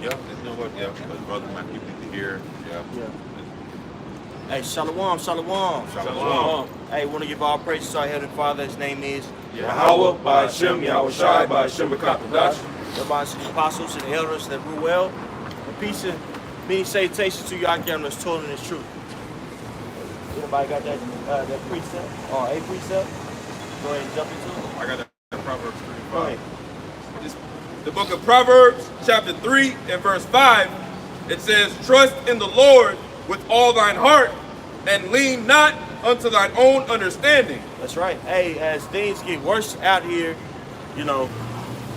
Yeah, you know what? Yeah, because brother might keep it to hear. Yeah. Hey, Shalom, Shalom. Shalom. Hey, want to give all praises to our Heavenly Father. His name is Yahweh, by Hashem, Yahweh Shai, by Hashem, Kakadash. the apostles and the elders that rule well. And peace and many salutations to y'all cameras told in this truth. Anybody got that precept? Or a precept? Go ahead and jump into it. I got that Proverbs Go ahead. 35. The book of Proverbs, chapter 3 and verse 5, it says, "Trust in the Lord with all thine heart, and lean not unto thine own understanding." That's right. Hey, as things get worse out here, you know,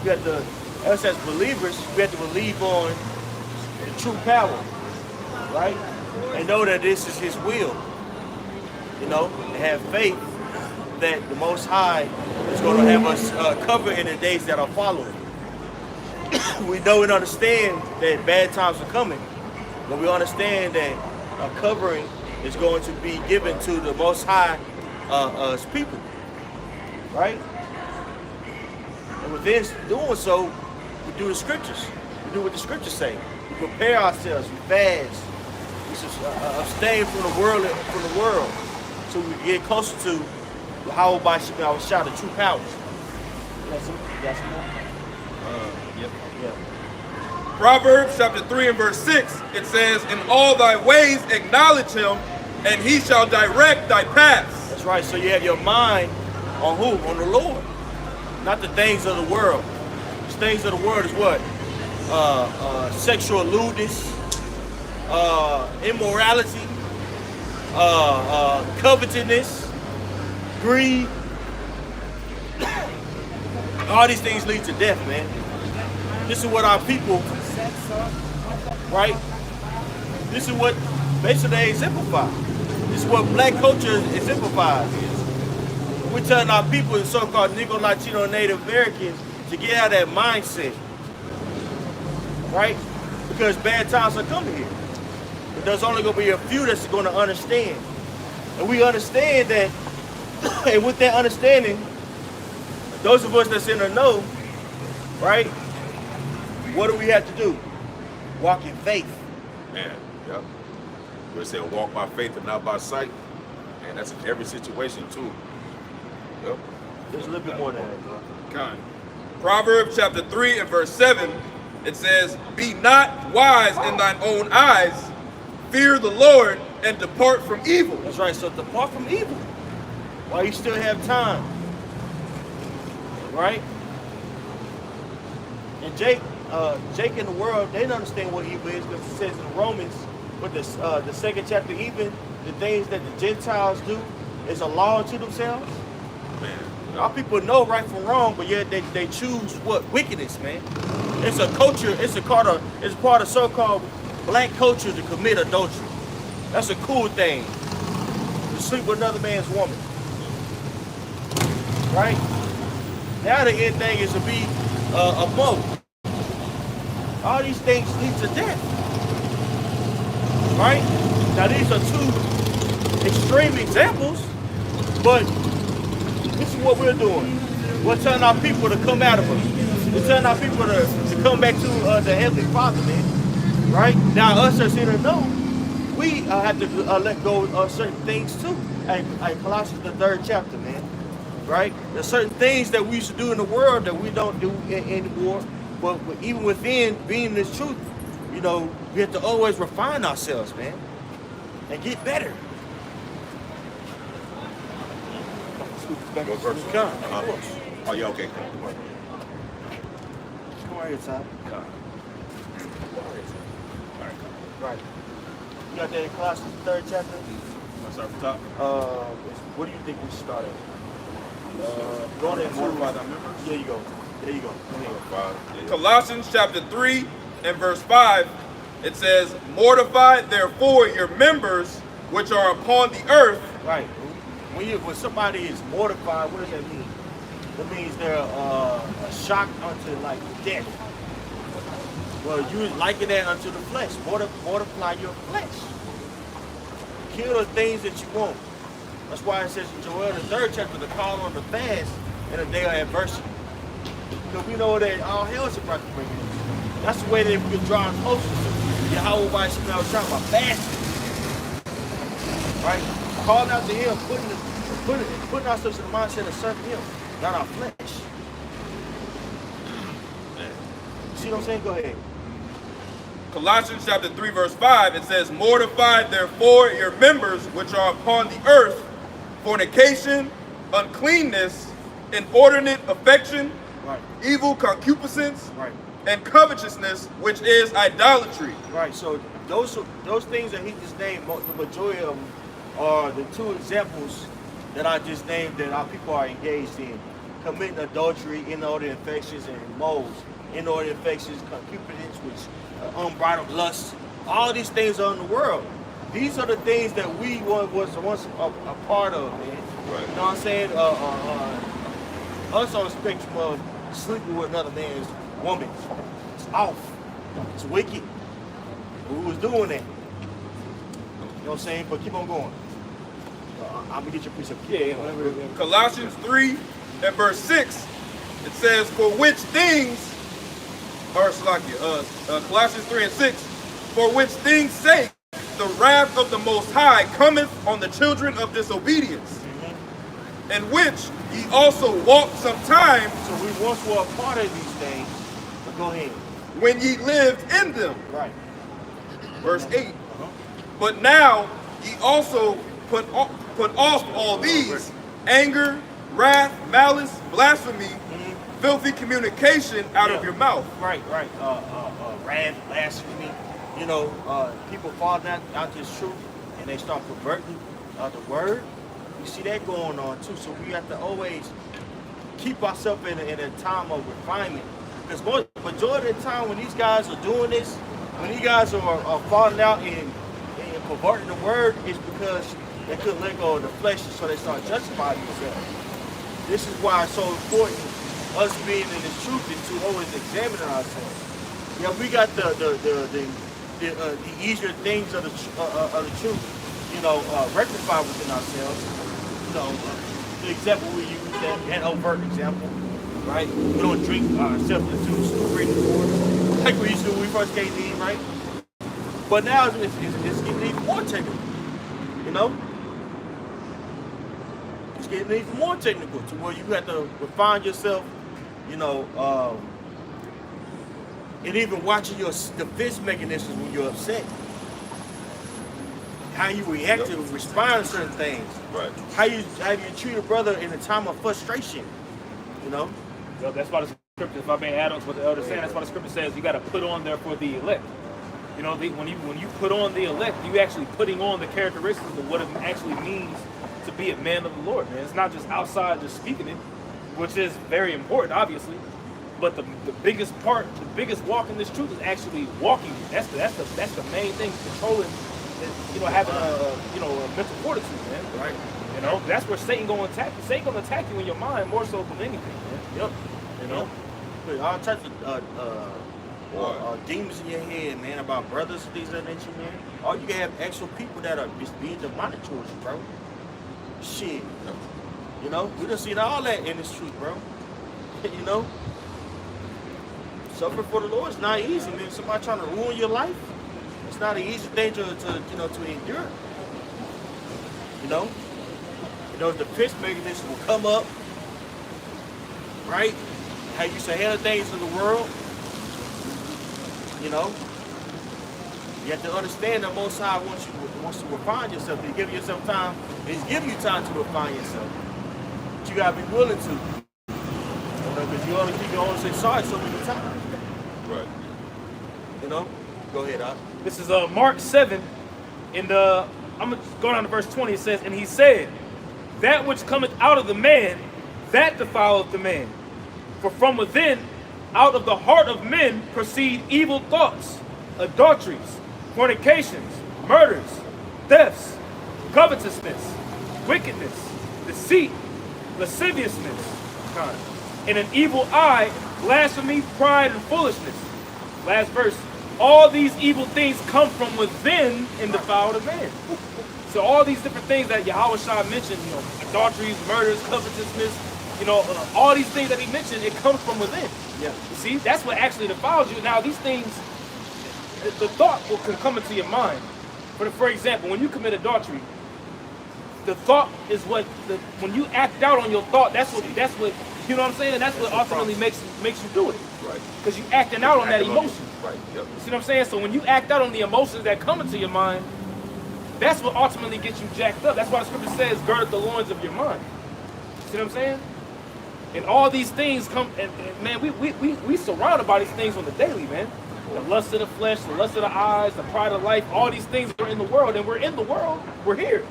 we have to, us as believers, we have to believe on the true power, right? And know that this is His will, you know, and have faith that the Most High is going to have us covered in the days that are following. We know and understand that bad times are coming, but we understand that a covering is going to be given to the Most High as people, right? And within doing so, we do the scriptures. We do what the scriptures say. We prepare ourselves. We fast. We abstain from the world, so we get closer to how by our shout the true powers. That's some more. Yep. Yeah. Proverbs chapter 3 and verse 6, it says, "In all thy ways acknowledge him, and he shall direct thy paths." That's right. So you have your mind on who? On the Lord. Not the things of the world. The things of the world is what? Sexual lewdness, immorality, covetousness, greed. All these things lead to death, man. This is what our people, right? This is what basically they exemplify. This is what black culture exemplifies. We're telling our people, the so-called Negro, Latino, Native Americans, to get out of that mindset, right? Because bad times are coming here. But there's only going to be a few that's going to understand. And we understand that, and with that understanding, those of us that's in the know, right? What do we have to do? Walk in faith. Man, yep. We say walk by faith and not by sight. And that's in every situation too. Yep. There's a little bit more than that, bro. Kind. Proverbs chapter 3 and verse 7, it says, "Be not wise in thine own eyes, fear the Lord, and depart from evil." That's right, so depart from evil while you still have time. Right? And Jake in the world, they don't understand what evil is, because it says in Romans, with the second chapter, even the things that the Gentiles do is a law unto themselves. Man. Our people know right from wrong, but yet they choose what? Wickedness, man. It's a culture, it's part of so-called black culture to commit adultery. That's a cool thing. To sleep with another man's woman. Right? Now the end thing is to be a moe. All these things lead to death. Right? Now these are two extreme examples, but this is what we're doing. We're telling our people to come out of us. We're telling our people to come back to the Heavenly Father, man. Right? Now us as here to know, we have to let go of certain things too. Hey, Colossians the 3rd chapter, man. Right? There's certain things that we used to do in the world that we don't do anymore. But even within being this truth, you know, we have to always refine ourselves, man, and get better. What verse? Come. Oh, yeah, okay. Come right here, Ty. Right. You got that in Colossians 3rd chapter? Let's start from top. What do you think we should start at? Going into Mortify thy members. There you go. There you go. Go ahead. Colossians chapter 3 and verse 5, it says, "Mortify therefore your members which are upon the earth." Right. When somebody is mortified, what does that mean? That means they're shocked unto like death. Well, you liken that unto the flesh. Mortify your flesh. Kill the things that you want. That's why it says in Joel the 3rd chapter to call on the fast in a day of adversity. Because we know that all hell is about to break loose. That's the way that we can draw closer to Yahweh by Shemel Shah by fasting. Right? Calling out to him, putting ourselves in the mindset of serving him, not our flesh. See what I'm saying? Go ahead. Colossians chapter 3, verse 5, it says, mortify therefore your members which are upon the earth, fornication, uncleanness, inordinate affection, right, evil concupiscence, right, and covetousness, which is idolatry. Right, so those things that he just named, the majority of them are the two examples that I just named that our people are engaged in. Committing adultery, inordinate affections, and moles. Inordinate affections, concupiscence, which unbridled lust. All these things are in the world. These are the things that we was once a part of, man. Right. You know what I'm saying? Us on the spectrum of sleeping with another man's woman. It's off. It's wicked. Who was doing that? You know what I'm saying? But keep on going. I'm gonna get your precept. Yeah. Colossians 3 and verse 6, it says, for which things, or Colossians 3 and 6, for which things sake the wrath of the Most High cometh on the children of disobedience, in which ye also walked sometime. So we once were a part of these things, but go ahead. When ye lived in them. Right. Verse 8. But now ye also put off all these: anger, wrath, malice, blasphemy, filthy communication out of your mouth. Right. Wrath, blasphemy. You know, people falling out this truth and they start perverting the word. You see that going on too. So we have to always keep ourselves in a time of refinement. Because majority of the time when these guys are doing this, when these guys are falling out and perverting the word, it's because they couldn't let go of the flesh, so they start justifying themselves. This is why it's so important, us being in the truth, is to always examine ourselves. Yeah, we got the easier things of the truth, you know, rectified within ourselves. You know, the example we use, that overt example, right? We don't drink ourselves into stupid water like we used to when we first came in, right? But now it's getting even more technical, you know? It's getting even more technical to where you have to refine yourself, you know, and even watching your defense mechanisms when you're upset. How you react to respond to certain things. Right. How you treat a brother in a time of frustration, you know? Well, that's why the scripture, if I may add on to what the elder saying, that's why the scripture says you got to put on therefore the elect. You know, when you put on the elect, you actually putting on the characteristics of what it actually means to be a man of the Lord, man. It's not just outside just speaking it, which is very important, obviously. But the biggest part, the biggest walk in this truth is actually walking it. That's the main thing, controlling, you know, having a mental fortitude, man. Right. You know, that's where Satan gonna attack you. Satan gonna attack you in your mind more so than anything, man. Yep. You know? But all types of demons in your head, man, about brothers and things of that nature, man. Or you can have actual people that are just being demonic towards you, bro. Shit. You know, we done seen all that in this truth, bro. You know? Suffering for the Lord is not easy, man. Somebody trying to ruin your life, it's not an easy thing to endure. You know? You know, the defense mechanism will come up, right? How you used to handle things in the world. You know? You have to understand that Most High wants to refine yourself. He's giving yourself time. He's giving you time to refine yourself. But you gotta be willing to. Because you only say sorry so many times. Right. You know? Go ahead, Al. This is Mark 7. I'm going to go down to verse 20. It says, and he said, that which cometh out of the man, that defileth the man. For from within, out of the heart of men, proceed evil thoughts, adulteries, fornications, murders, thefts, covetousness, wickedness, deceit, lasciviousness, in an evil eye, blasphemy, pride, and foolishness. Last verse. All these evil things come from within and defile the man. So all these different things that Yahweh Shah mentioned, you know, adulteries, murders, covetousness, all these things that he mentioned, it comes from within. Yeah. You see, that's what actually defiles you. Now, these things, the thought can come into your mind. For example, when you commit adultery, the thought is when you act out on your thought, that's what you know what I'm saying? That's what ultimately makes you do it. Right. Because you're acting out on that emotion. Right. Yep. You see what I'm saying? So when you act out on the emotions that come into your mind, that's what ultimately gets you jacked up. That's why the scripture says, gird up the loins of your mind. You see what I'm saying? And all these things come, and man, we surrounded by these things on the daily, man. The lust of the flesh, the lust of the eyes, the pride of life, all these things are in the world, and we're in the world, we're here.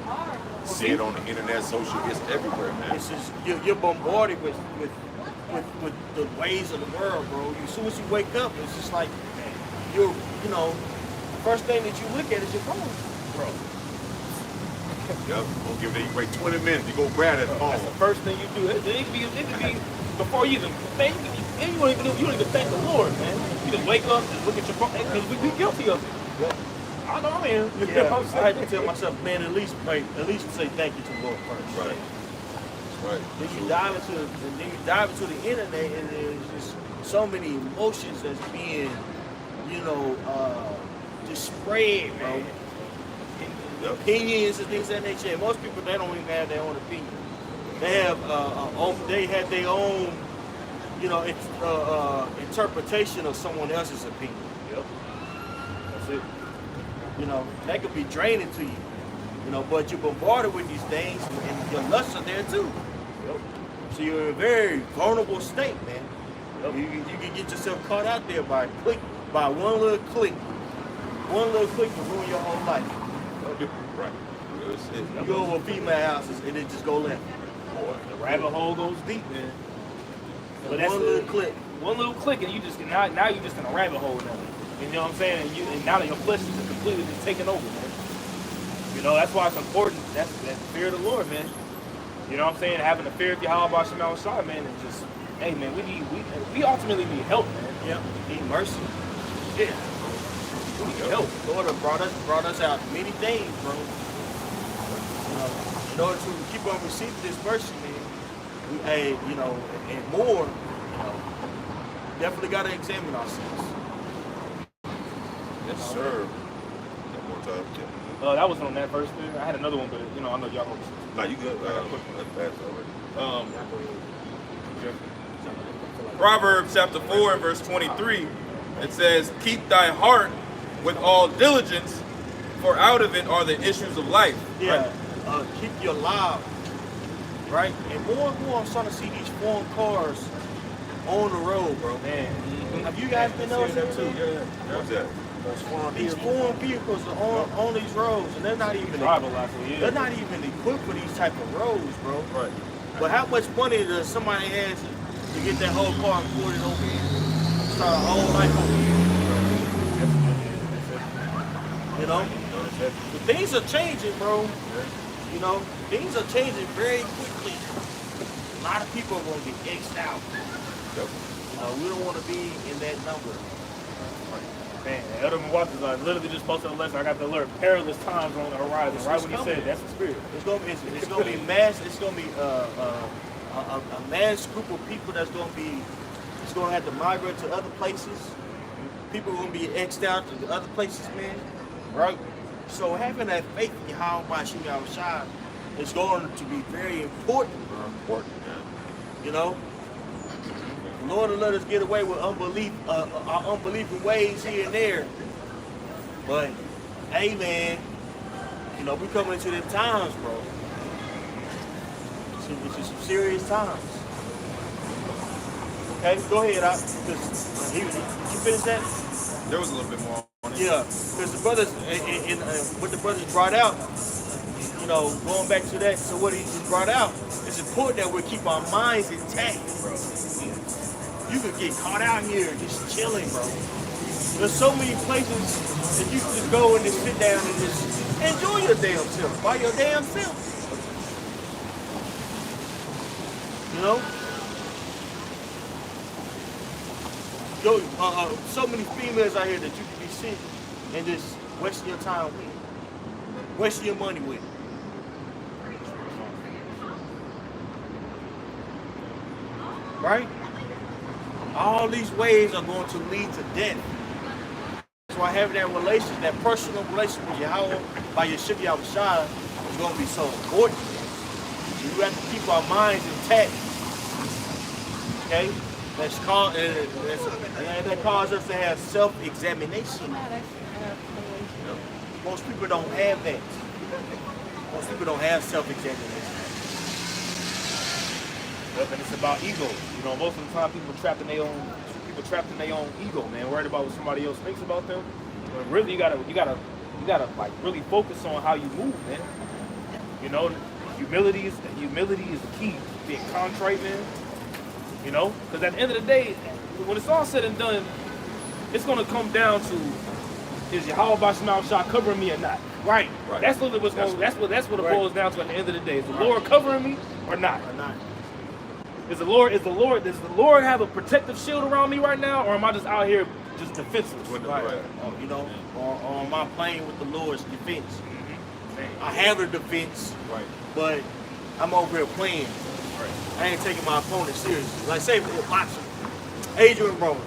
See it on the internet, social, it's everywhere, man. It's just you're bombarded with the ways of the world, bro. As soon as you wake up, it's just like the first thing that you look at is your phone, bro. Yep. Don't give it. You wait 20 minutes. You go grab that phone. That's the first thing you do. It could be before you even think. You don't even thank the Lord, man. You just wake up and look at your phone because we guilty of it. Yep. I know, man. You know Yeah, what I'm saying? I had to tell myself, man, at least say thank you to the Lord first. Right. Right. Then you dive into the internet, and there's just so many emotions that's being, just spread, bro. Yep. Opinions and things of that nature. And most people, they don't even have their own opinion. They have their own, interpretation of someone else's opinion. Yep. That's it. That could be draining to you. But you're bombarded with these things, and your lusts are there too. Yep. So you're in a very vulnerable state, man. Yep. You can get yourself caught out there by one little click. One little click can ruin your whole life. Right. You go over female houses and it just go left. Boy. The rabbit hole goes deep, man. But that's One little click. One little click, and you just now you're just in a rabbit hole now. You know what I'm saying? And now that your flesh is just completely just taking over, man. That's why it's important. That's the fear of the Lord, man. You know what I'm saying? Having the fear of Yahweh Shema Shai, man, and just, hey, man, we ultimately need help, man. Yeah. Need mercy. Yeah. We need help. Lord have brought us out many things, bro. In order to keep on receiving this mercy, man, and more, definitely got to examine ourselves. Yes, sir. One more time. Yeah. That was on that verse there. I had another one, but I know y'all go. No, you good. I got a quick that's already. Proverbs chapter 4 and verse 23, it says, keep thy heart with all diligence, for out of it are the issues of life. Yeah. Keep your life, right? And more I'm starting to see these foreign cars on the road, bro. Man. Have you guys been noticing that too? Yeah. What's that? These foreign vehicles are on these roads, and they're not even they're not even equipped for these type of roads, bro. Right. But how much money does somebody have to get that whole car imported over here? Start a whole life over here. But things are changing, bro. Things are changing very quickly. A lot of people are going to get X'd out. Yep. We don't want to be in that number. Man, Elder Milwaukee's literally just posted a lesson. I got the alert. Perilous times on the horizon. Right when he said that's the spirit. It's gonna be mass. It's gonna be a mass group of people that's gonna be. It's gonna have to migrate to other places. People are gonna be X'd out to other places, man. Right. So having that faith in Yahweh Shema Shai is going to be very important, bro. Important, man. The Lord will let us get away with unbelief, our unbelieving ways here and there. But, hey, man, we coming into the times, bro. It's some serious times. Okay, go ahead, did you finish that? There was a little bit more on it. Yeah, because the brothers, what the brothers brought out, going back to that, so what he just brought out, it's important that we keep our minds intact, bro. You could get caught out here just chilling, bro. There's so many places that you can just go and just sit down and just enjoy your damn self, by your damn self. So many females out here that you can be sitting and just wasting your time with, wasting your money with. right? All these ways are going to lead to death. That's why having that relationship, that personal relationship with Yahweh by your Yeshua Yahushua is going to be so important. You have to keep our minds intact. Okay? That causes us to have self-examination. Most people don't have that. Most people don't have self-examination. Yep, and it's about ego. You know, most of the time people trapped in their own ego, man, worried about what somebody else thinks about them. But really you gotta like really focus on how you move, man. You know, humility is the key. Being contrite, man. You know, because at the end of the day, when it's all said and done, it's gonna come down to, is Yahweh Basham Shah covering me or not? Right. That's what it boils down to at the end of the day. Is the Lord covering me or not? Does the Lord have a protective shield around me right now, or am I just out here just defenseless? Right. You know, or am I playing with the Lord's defense? I have a defense, right, but I'm over here playing. Right. I ain't taking my opponent seriously. Like say for boxer, Adrian Broner.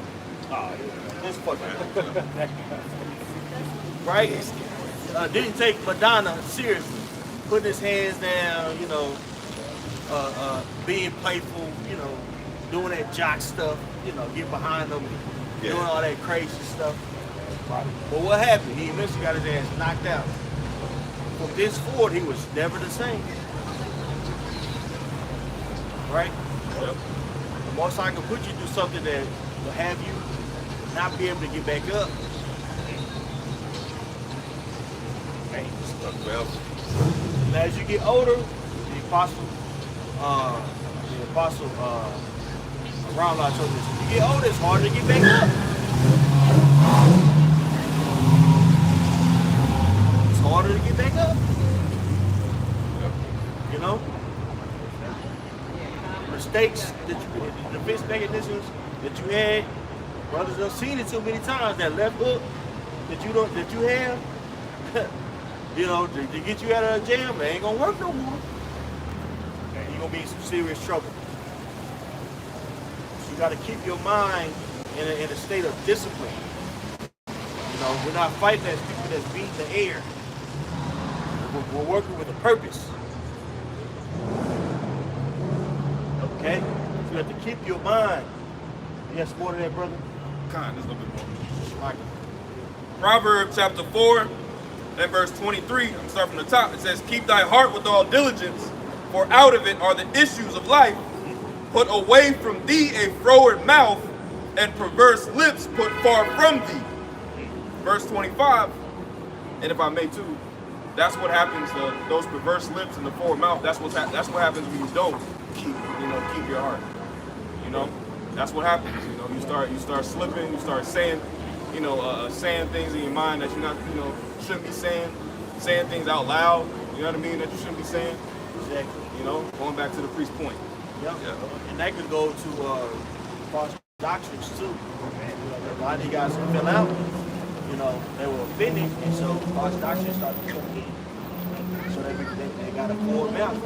Oh, yeah. This fucking right? Didn't take Madonna seriously. Putting his hands down, you know, being playful, you know, doing that jock stuff, you know, get behind them, doing all that crazy stuff. Right. But what happened? He eventually got his ass knocked out. From this forward, he was never the same. Right? Yep. The most I can put you through something that will have you not be able to get back up. And as you get older, the apostle Ramla told us, you get older, it's harder to get back up. It's harder to get back up. You know? Mistakes, the defense mechanisms that you had, brothers have seen it too many times. That left hook that you have, you know, to get you out of the jam, it ain't gonna work no more. And you're gonna be in some serious trouble. So you gotta keep your mind in a state of discipline. You know, we're not fighting as people that's beating the air. We're working with a purpose. Okay? So you have to keep your mind. Yes, more than that, brother? There's a little bit more. Right. Proverbs chapter 4 and verse 23. I'm starting from the top. It says, keep thy heart with all diligence, for out of it are the issues of life. Put away from thee a froward mouth, and perverse lips put far from thee. Verse 25, and if I may too, that's what happens, those perverse lips and the forward mouth, that's what happens when you don't keep your heart. You know? That's what happens. You know, you start slipping, you start saying, saying things in your mind that you're not, shouldn't be saying things out loud, you know what I mean, that you shouldn't be saying. Exactly. You know, going back to the priest point. Yep. Yeah. And that could go to false doctrines too. A lot of these guys fell out, they were offended, and so false doctrines started to come in. So they got a forward mouth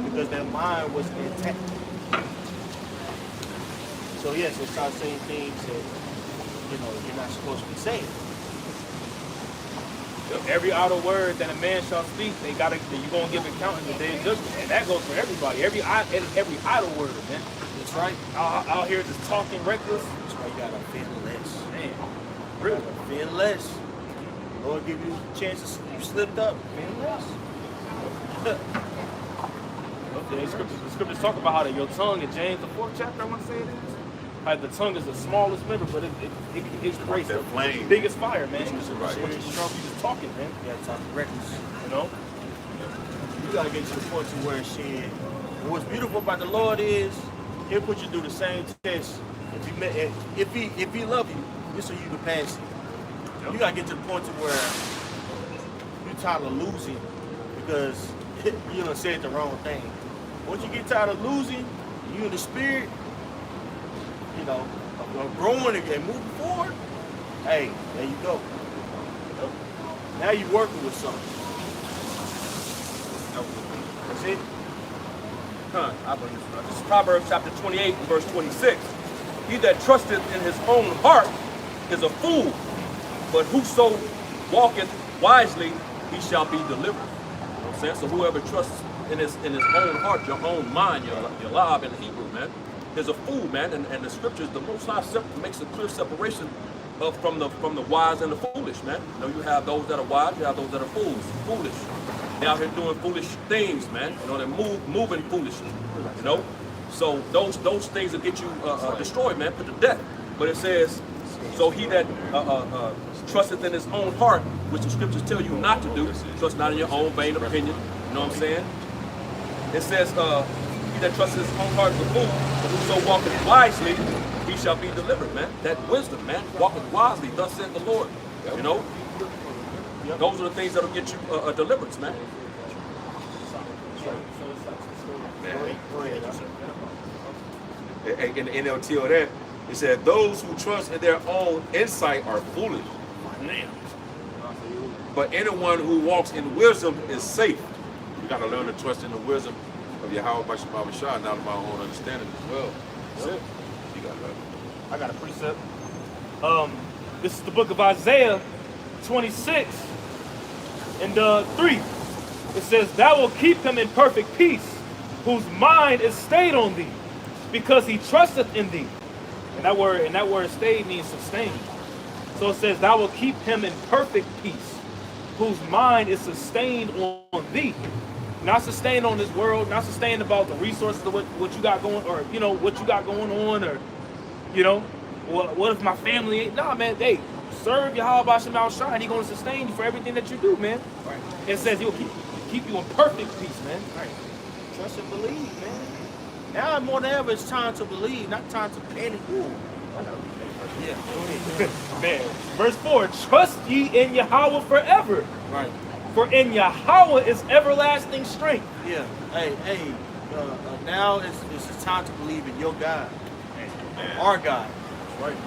because their mind was intact. So yes, they start saying things that you're not supposed to be saying. Every idle word that a man shall speak, you're gonna give account in the day of judgment, and that goes for everybody. Every idle word, man. That's right. Out here just talking reckless. That's why you gotta offend less. Man, really, offend less. Lord give you a chance to you slipped up. Offend less. The scriptures talk about how your tongue in James the 4th chapter, I want to say it is. How the tongue is the smallest member, but it creates the biggest fire, man. You're just talking, man. You gotta talk reckless. You gotta get to the point to where what's beautiful about the Lord is He'll put you through the same test. If he love you, just so you can pass it. You gotta get to the point to where you're tired of losing because you done said the wrong thing. Once you get tired of losing, you in the spirit, of growing and moving forward, hey, there you go. Now you're working with something. That's it. This is Proverbs chapter 28 and verse 26. He that trusteth in his own heart is a fool, but whoso walketh wisely, he shall be delivered. You know what I'm saying? So whoever trusts in his own heart, your own mind, your lab in Hebrew, man, is a fool, man. And the scriptures, the Most High makes a clear separation from the wise and the foolish, man. You know, you have those that are wise, you have those that are foolish. They're out here doing foolish things, man. You know, they're moving foolishly. You know, so those things will get you destroyed, man, put to death. But it says, so he that trusteth in his own heart, which the scriptures tell you not to do, trust not in your own vain opinion. You know what I'm saying? It says, he that trusteth in his own heart is a fool, but whoso walketh wisely, he shall be delivered, man. That wisdom, man, walketh wisely, thus saith the Lord. You know? Those are the things that'll get you a deliverance, man. In the NLT of that, it said, those who trust in their own insight are foolish. But anyone who walks in wisdom is safe. You got to learn to trust in the wisdom of Yahweh by Shah, not of my own understanding as well. That's it. You got to learn. I got a precept. This is the book of Isaiah 26 and 3. It says, thou will keep him in perfect peace, whose mind is stayed on thee, because he trusteth in thee. And that word stayed means sustained. So it says, thou will keep him in perfect peace, whose mind is sustained on thee. Not sustained on this world, not sustained about the resources of what you got going, or you know, what you got going on, or you know, what if my family ain't? Nah, man, hey, serve Yahweh B'Shem Shah, and he gonna sustain you for everything that you do, man. Right. It says he'll keep you in perfect peace, man. Right. Trust and believe, man. Now more than ever, it's time to believe, not time to panic. Ooh. Yeah, go ahead. Man, verse 4, trust ye in Yahweh forever. Right. For in Yahweh is everlasting strength. Yeah. Hey, now it's time to believe in your God. Our God. Right.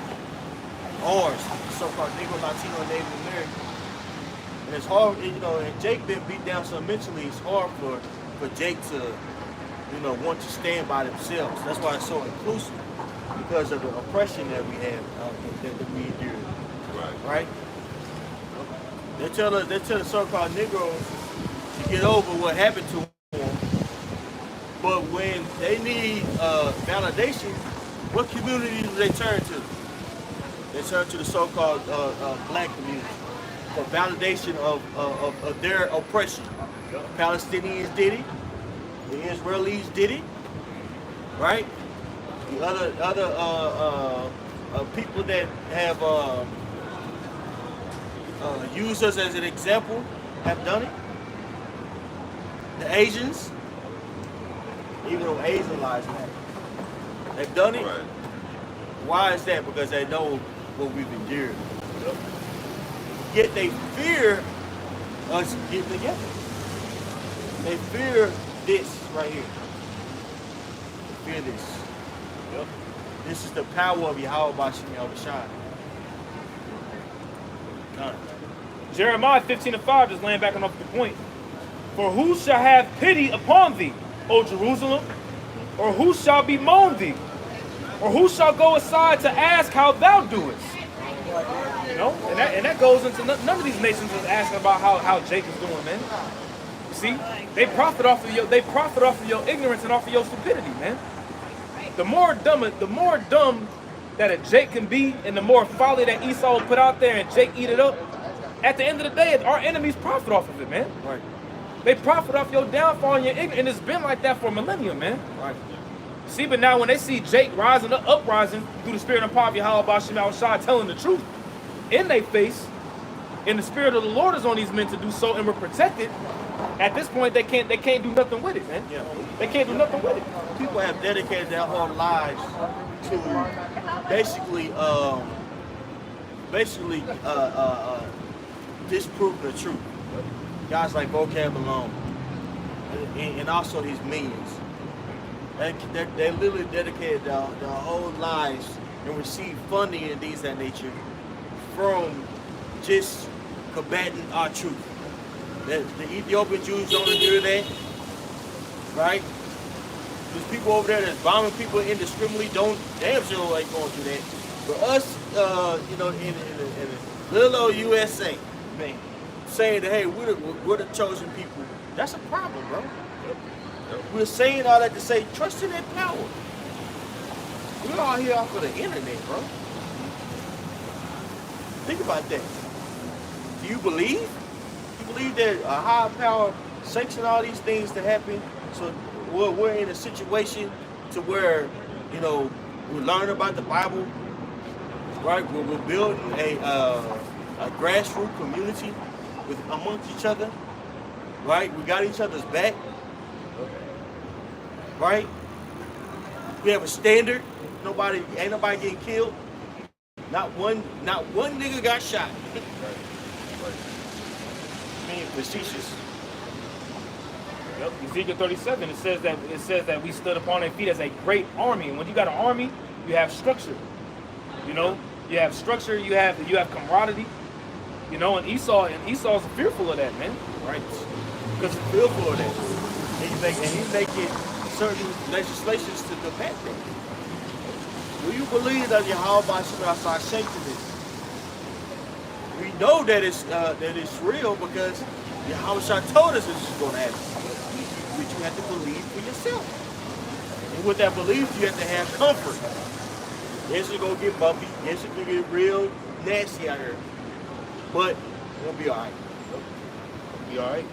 Ours. So-called Negro, Latino, and Native American. And it's hard, you know, and Jake been beat down so mentally, it's hard for Jake to, you know, want to stand by themselves. That's why it's so inclusive. Because of the oppression that we have, that we endure. Right? They tell the so-called Negroes to get over what happened to them. But when they need validation, what community do they turn to? They turn to the so-called black community for validation of their oppression. The Palestinians did it. The Israelis did it. Right? The other people that have used us as an example have done it. The Asians, even though Asian lives matter, they've done it. Right. Why is that? Because they know what we've endured. Yet they fear us getting together. They fear this right here. They fear this. This is the power of Yahweh B'Shem Shah. Jeremiah 15:5, just laying back on off the point. For who shall have pity upon thee, O Jerusalem? Or who shall bemoan thee? Or who shall go aside to ask how thou doest? You know, and that goes into none of these nations is asking about how Jake is doing, man. You see, they profit off of your ignorance and off of your stupidity, man. The more dumb that a Jake can be, and the more folly that Esau will put out there and Jake eat it up, at the end of the day, our enemies profit off of it, man. Right. They profit off your downfall and your ignorance, and it's been like that for a millennium, man. Right. See, but now when they see Jake uprising through the spirit and power of Yahweh B'Shem Shah telling the truth in their face, and the spirit of the Lord is on these men to do so, and we're protected, at this point they can't do nothing with it, man. Yeah. They can't do nothing with it. People have dedicated their whole lives to basically disprove the truth. Guys like Vocab alone, and also his minions. They literally dedicated their whole lives and received funding and things of that nature from just combating our truth. The Ethiopian Jews don't endure that, right? There's people over there that's bombing people indiscriminately. Don't damn sure ain't going through that. But us, you know, in little old USA, man, saying that hey, we're the chosen people. That's a problem, bro. We're saying all that to say trust in that power. We're all here off of the internet, bro. Think about that. Do you believe? You believe that a higher power sanctioned all these things to happen? So we're in a situation to where, you know, we learn about the Bible, right? We're building a grassroots community amongst each other, right? We got each other's back, right? We have a standard. Ain't nobody getting killed. Not one nigga got shot. Being facetious. Yep. Ezekiel 37, it says that we stood upon our feet as a great army. And when you got an army, you have structure. You know, you have structure, you have camaraderie. You know, and Esau's fearful of that, man. Right. Because he's fearful of that. And he's making certain legislations to combat that. Do you believe that Yahweh Shemashah sanctioned this? We know that it's real because Yahweh told us this is going to happen. But you have to believe for yourself. And with that belief, you have to have comfort. Yes, it's going to get bumpy. Yes, it's going to get real nasty out here. But it'll be all right. It'll be all right.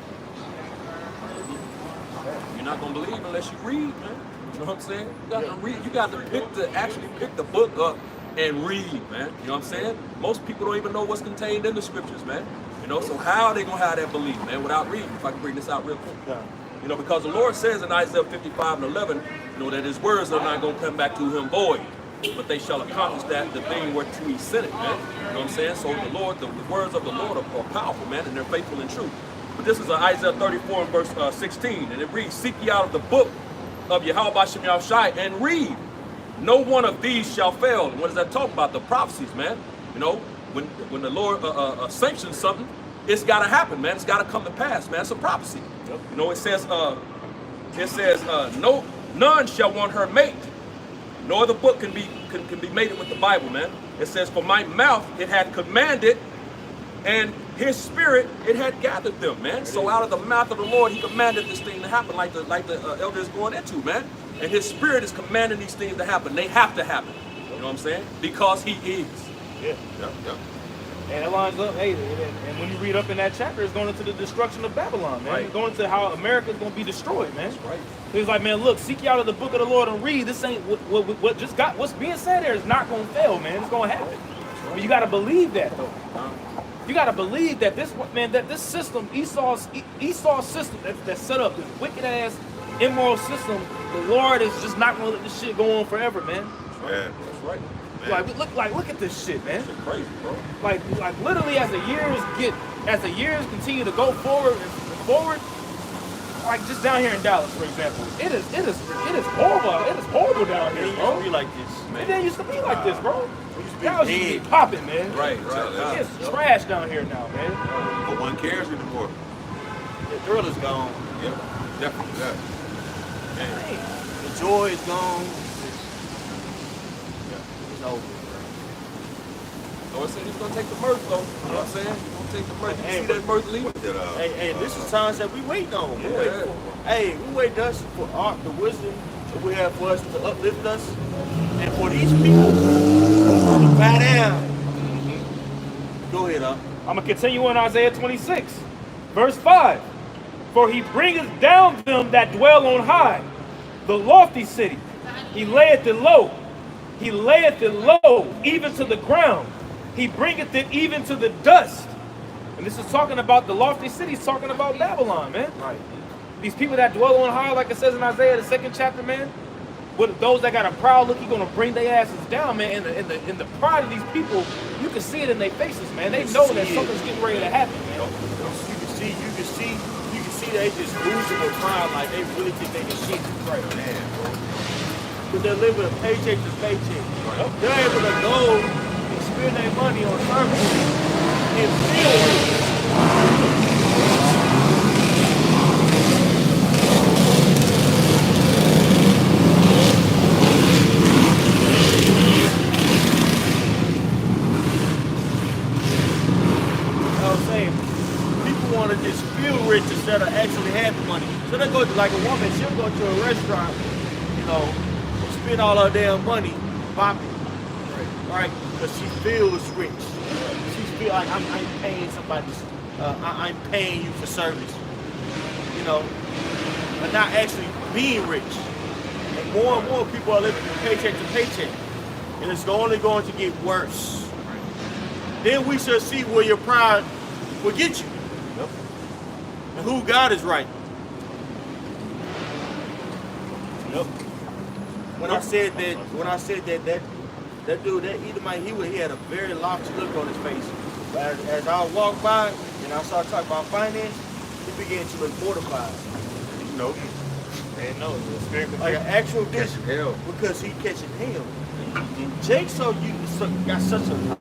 You're not gonna believe unless you read, man. You know what I'm saying? You got to read. You got to actually pick the book up and read, man. You know what I'm saying? Most people don't even know what's contained in the scriptures, man. You know, so how are they gonna have that belief, man, without reading? If I can bring this out real quick. Yeah. You know, because the Lord says in Isaiah 55 and 11, you know, that his words are not gonna come back to him void, but they shall accomplish the thing whereto he sent it, man. You know what I'm saying? So the words of the Lord are powerful, man, and they're faithful and true. But this is Isaiah 34 and verse 16, and it reads, "Seek ye out of the book of Yahweh Shem Yahushai and read. No one of these shall fail." And what does that talk about? The prophecies, man. You know, when the Lord sanctions something, it's got to happen, man. It's got to come to pass, man. It's a prophecy. Yep. You know, it says, no, none shall want her mate. No other book can be mated with the Bible, man. It says, "For my mouth it had commanded, and his spirit it had gathered them," man. So out of the mouth of the Lord, he commanded this thing to happen, like the elder is going into, man. And his spirit is commanding these things to happen. They have to happen. You know what I'm saying? Because he is. Yeah. Yep. And it lines up, hey, and when you read up in that chapter, it's going into the destruction of Babylon, man. Right. It's going into how America's going to be destroyed, man. That's right. He's like, man, look, seek ye out of the book of the Lord and read. This ain't what's being said there is not going to fail, man. It's going to happen. But you got to believe that, though. You got to believe that this system, Esau's system that's set up, this wicked ass, immoral system, the Lord is just not going to let this shit go on forever, man. Man. That's right. Look at this shit, man. It's crazy, bro. Like literally as the years continue to go forward and forward, like just down here in Dallas, for example, it is horrible. It is horrible down here, It used bro. to be like this, man. It didn't used to be like this, bro. Dallas Used to dead. be popping, man. Right. It's trash down here now, man. No one cares anymore. The thrill is gone. Yep. Definitely that. Man. The joy is gone. It's over. Lord said he's gonna take the mirth, though. You know what I'm saying? He's gonna take the mirth. You Hey, see that mirth leave? Hey, this is times that we wait on. Yeah. We wait us for the wisdom that we have for us to uplift us, and for these people to bow down. Go ahead, I'm gonna continue in Isaiah 26, verse 5. "For he bringeth down them that dwell on high, the lofty city. He layeth it low. He layeth it low, even to the ground. He bringeth it even to the dust." And this is talking about the lofty city. It's talking about Babylon, man. Right. These people that dwell on high, like it says in Isaiah, the 2nd chapter, man. With those that got a proud look, he's gonna bring their asses down, man. In the pride of these people, you can see it in their faces, man. They know that something's getting ready to happen, man. You can see they just losing their pride, like they really think they can shit right now. But they're living paycheck to paycheck. They're able to go and spend their money on services and feel want to just feel rich instead of actually having money. So they go to, like a woman, she'll go to a restaurant, you know, and spend all her damn money bopping, right? Because she feels rich. She feels like I'm paying somebody, I'm paying you for service, you know, but not actually being rich. And more people are living from paycheck to paycheck, and it's only going to get worse. Then we shall see where your pride will get you. Yep. And who God is right. Yep. When I said that dude, that Edomite, he had a very lofty look on his face. But as I walked by and I started talking about finance, he began to look mortified. You know, Man, no, the spirit Like an actual catching vision. hell. Because he catching hell. Jake got such a low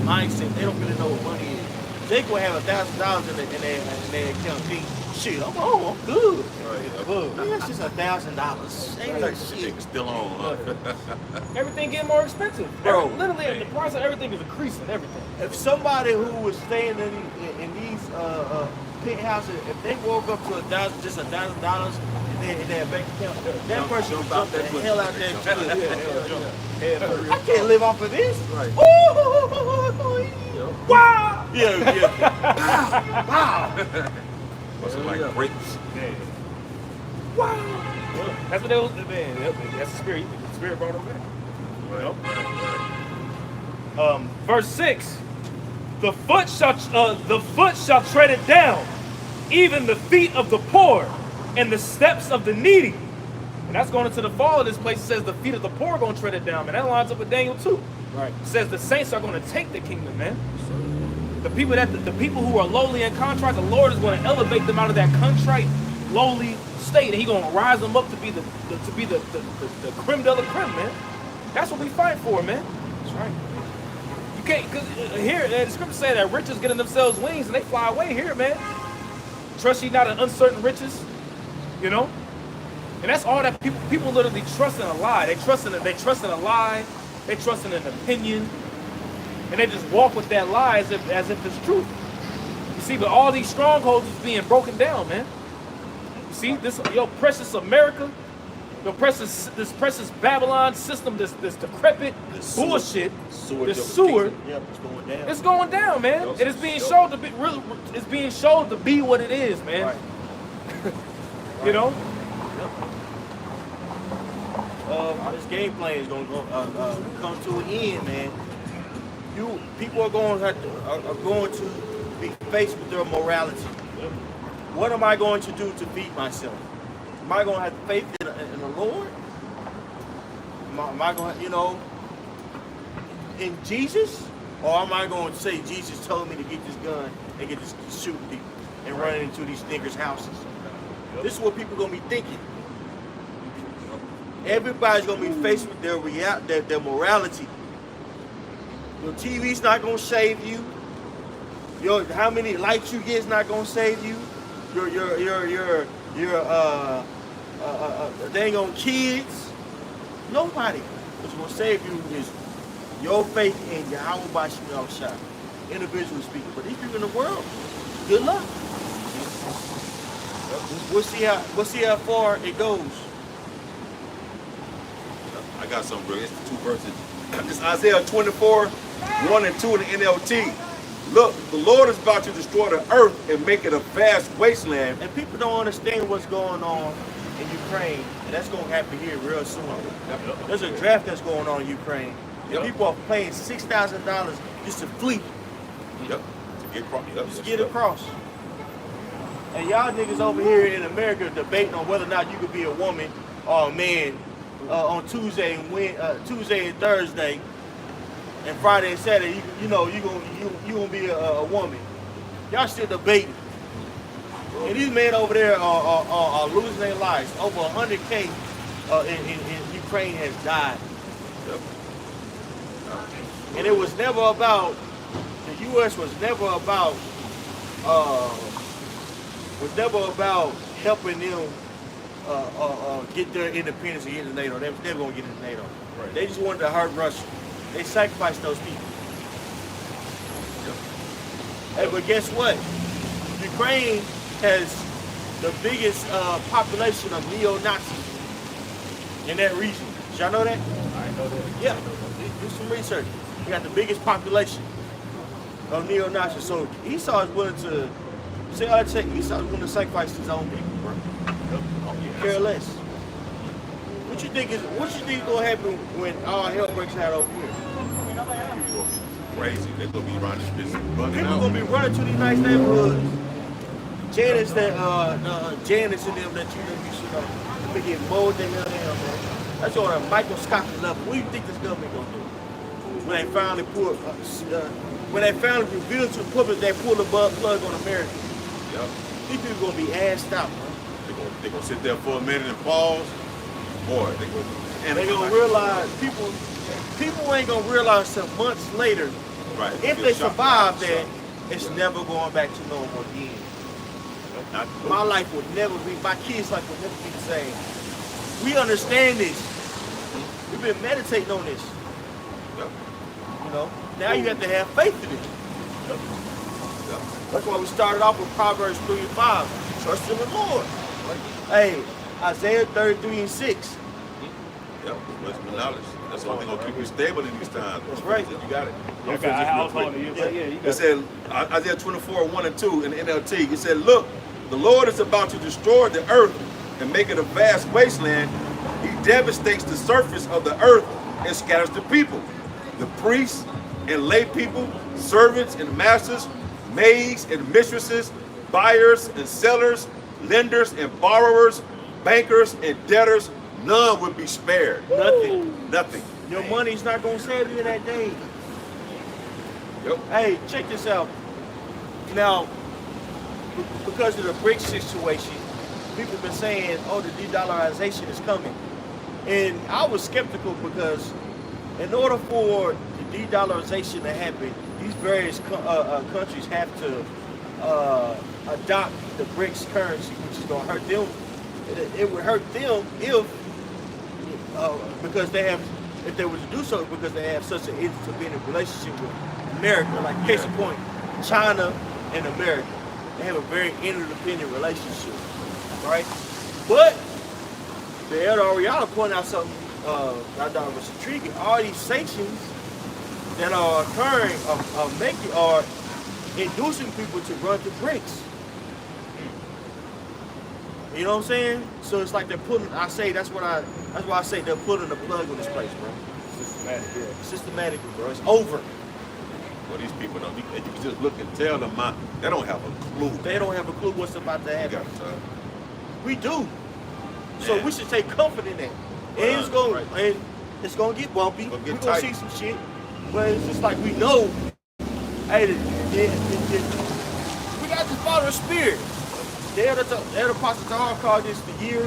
mindset. They don't really know what money is. Jake will have $1,000 in their account. Shit, I'm good. Man, that's just $1,000. Ain't that shit. Nigga still on, huh? everything getting more expensive. Bro. Literally, the price of everything is increasing. Everything. If somebody who was staying in these penthouses, if they woke up to just $1,000 in their bank account, that person would jump the hell out there too. I can't live off of this. Right. Wow! Yeah. Wow! Busting like bricks. Wow! That's what they was. Man, that's the spirit. The spirit brought them back. Right. Verse 6. The foot shall tread it down, even the feet of the poor, and the steps of the needy. And that's going into the fall of this place. It says the feet of the poor are going to tread it down, and that lines up with Daniel 2. Right. It says the saints are going to take the kingdom, man. The people who are lowly and contrite, the Lord is going to elevate them out of that contrite, lowly state, and He's going to rise them up to be the creme de la creme, man. That's what we fight for, man. That's right. You can't, because here the scripture say that riches getting themselves wings and they fly away here, man. Trust ye not in uncertain riches, you know. And that's all that people literally trust in a lie. They trust in a lie. They trust in an opinion. And they just walk with that lie as if it's true. You see, but all these strongholds is being broken down, man. You see, this precious America, this precious Babylon system, this decrepit bullshit, this sewer, Yep, it's going down. it's going down, man. It is being shown to be really, it's being shown to be what it is, man. Right. You know? This game plan is going to come to an end, man. People are going to be faced with their morality. What am I going to do to feed myself? Am I going to have faith in the Lord? Am I going to, in Jesus? Or am I going to say Jesus told me to get this gun and get this shooting people and running into these niggas' houses? This is what people are going to be thinking. Everybody's going to be faced with their morality. Your TV's not going to save you. How many likes you get is not going to save you. Your dang on kids. Nobody. What's going to save you is your faith in Yahweh Bashim Yahushua, individually speaking. But these people in the world, good luck. We'll see how far it goes. I got something, bro. It's the two verses. It's Isaiah 24, 1 and 2 in the NLT. Look, the Lord is about to destroy the earth and make it a vast wasteland. And people don't understand what's going on in Ukraine, and that's going to happen here real soon. There's a draft that's going on in Ukraine. And people are paying $6,000 just to flee. Yep. To get across. Yep. Just get across. And y'all niggas over here in America debating on whether or not you could be a woman or a man on Tuesday and Thursday, and Friday and Saturday. You gonna be a woman. Y'all still debating. And these men over there are losing their lives. Over 100K in Ukraine has died. Yep. And it was never about, the U.S. was never about helping them get their independence and get into NATO. They was never going to get into NATO. Right. They just wanted to hurt Russia. They sacrificed those people. Yep. Hey, but guess what? Ukraine has the biggest population of neo-Nazis in that region. Did y'all know that? I know that. Yeah. Do some research. We got the biggest population of neo-Nazis. So Esau is willing to Esau is willing to sacrifice his own people, bro. Care less. What you think is gonna happen when all hell breaks out over here? Crazy. They're gonna be around this business running People out. gonna be running to these nice neighborhoods. Janice Janice and them that you should know. They get more than hell, man. That's on a microscopic level. What do you think this government gonna do? When they finally revealed to the public they pulled the plug on America. Yep. These people gonna be assed out, man. They're gonna sit there for a minute and pause. Boy, They gonna realize people ain't gonna realize till months later. right. If they survive that, it's never going back to normal again. My life would never be, my kids' life would never be the same. We understand this. We've been meditating on this. Yep. You know, now you have to have faith in it. Yep. That's why we started off with Proverbs 3 and 5. Trust in the Lord. Hey, Isaiah 33:6. Yep. Wisdom and knowledge. That's the only thing gonna keep you stable in these times. That's right. You got it. You got a household in you. Yeah. Yeah, you It got said, Isaiah 24:1 and 2 in the NLT, it said, look, the Lord is about to destroy the earth and make it a vast wasteland. He devastates the surface of the earth and scatters the people, the priests and lay people, servants and masters, maids and mistresses, buyers and sellers, lenders and borrowers, bankers and debtors. None would be spared. Nothing. Your money's not gonna save you that day. Yep. Hey, check this out. Now, because of the BRICS situation, people have been saying, oh, the de-dollarization is coming. And I was skeptical because in order for the de-dollarization to happen, these various countries have to adopt the BRICS currency, which is going to hurt them. It would hurt them because they have, if they were to do so, because they have such an intervening relationship with America. Like case in point, China and America, they have a very interdependent relationship, right? But the Elder Ariana pointed out something I thought was intriguing. All these sanctions that are occurring are inducing people to run to BRICS. You know what I'm saying? So it's like they're putting. That's why I say they're putting the plug on this place, bro. Systematic, yeah. Systematically, bro. It's over. Well, these people don't. You can just look and tell them. They don't have a clue. They don't have a clue what's about to You happen. got time. We do. So Yeah. we should take comfort in that. Right, And right. it's gonna get bumpy. It's gonna get We're gonna tight. see some shit. But it's just like we know. Hey, we got to follow the spirit. The Elder Apostle Tahar called this the year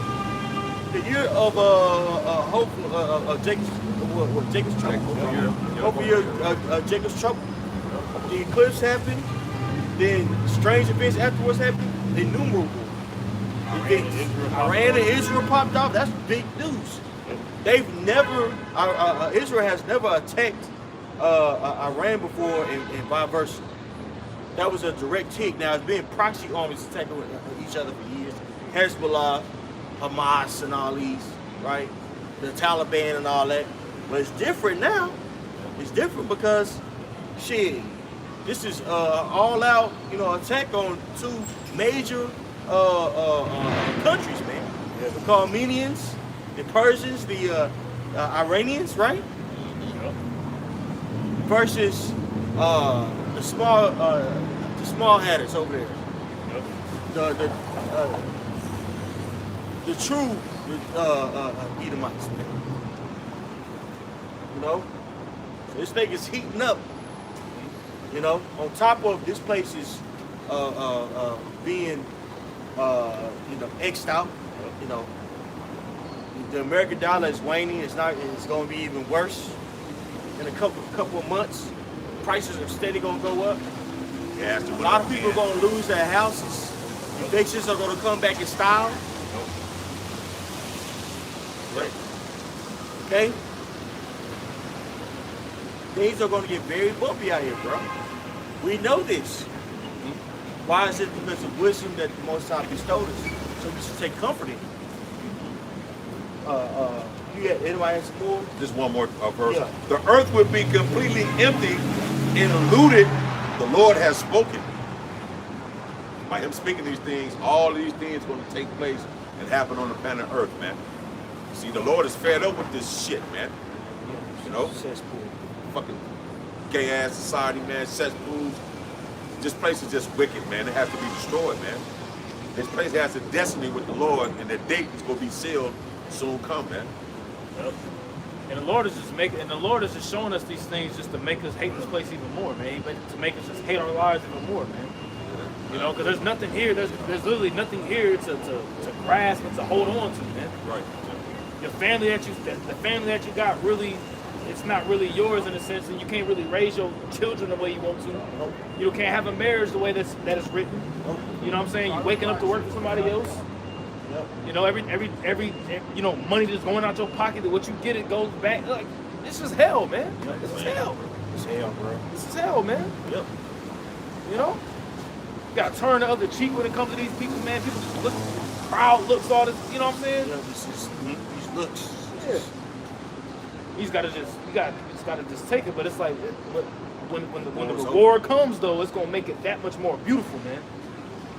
of hope, Jacob's trouble. Hopefully, Jacob's trouble. The eclipse happened. Then strange events afterwards happened. Innumerable events. Iran and Israel popped off. That's big news. They've never, Israel has never attacked Iran before, and vice versa. That was a direct hit. Now it's been proxy armies attacking each other for years. Hezbollah, Hamas, and all these, right? The Taliban and all that. But it's different now. It's different because, shit, this is all-out, attack on two major countries, man. The Armenians, the Persians, the Iranians, right? Versus the small hatters over there. The true Edomites, man. So this thing is heating up. On top of this place is being X'd out. The American dollar is waning. It's going to be even worse in a couple of months. Prices are steady going to go up. Yeah, A lot of people are going to lose their houses. Evictions are going to come back in style. Right. Okay? Things are going to get very bumpy out here, bro. We know this. Why is it? Because of wisdom that the Most High bestowed us. So we should take comfort in it. Anybody has some more? Just one more verse. Yeah. The earth would be completely empty and looted. The Lord has spoken. By him speaking these things, all these things going to take place and happen on the planet Earth, man. See, the Lord is fed up with this shit, man. You know? Cesspool. Fucking gay ass society, man. Cesspools. This place is just wicked, man. It has to be destroyed, man. This place has a destiny with the Lord, and the date is going to be sealed soon come, man. Yep. And the Lord is just showing us these things just to make us hate this place even more, man. To make us just hate our lives even more, man. You know, because there's nothing here. There's literally nothing here to grasp and to hold on to, man. Right. The family that you got really, it's not really yours in a sense, and you can't really raise your children the way you want to. Nope. You can't have a marriage the way that is written. Nope. You know what I'm saying? You waking up to work for somebody else. Yep. You know, every you know, money that's going out your pocket, that what you get, it goes back. Like, this is hell, man. Yep. This is hell. It's hell, bro. This is hell, man. Yep. You know? You gotta turn the other cheek when it comes to these people, man. People just look, proud looks, all this, you know what I'm saying? Yeah, these looks. Yeah. You just gotta just take it, but it's like, when the reward comes, though, it's gonna make it that much more beautiful, man.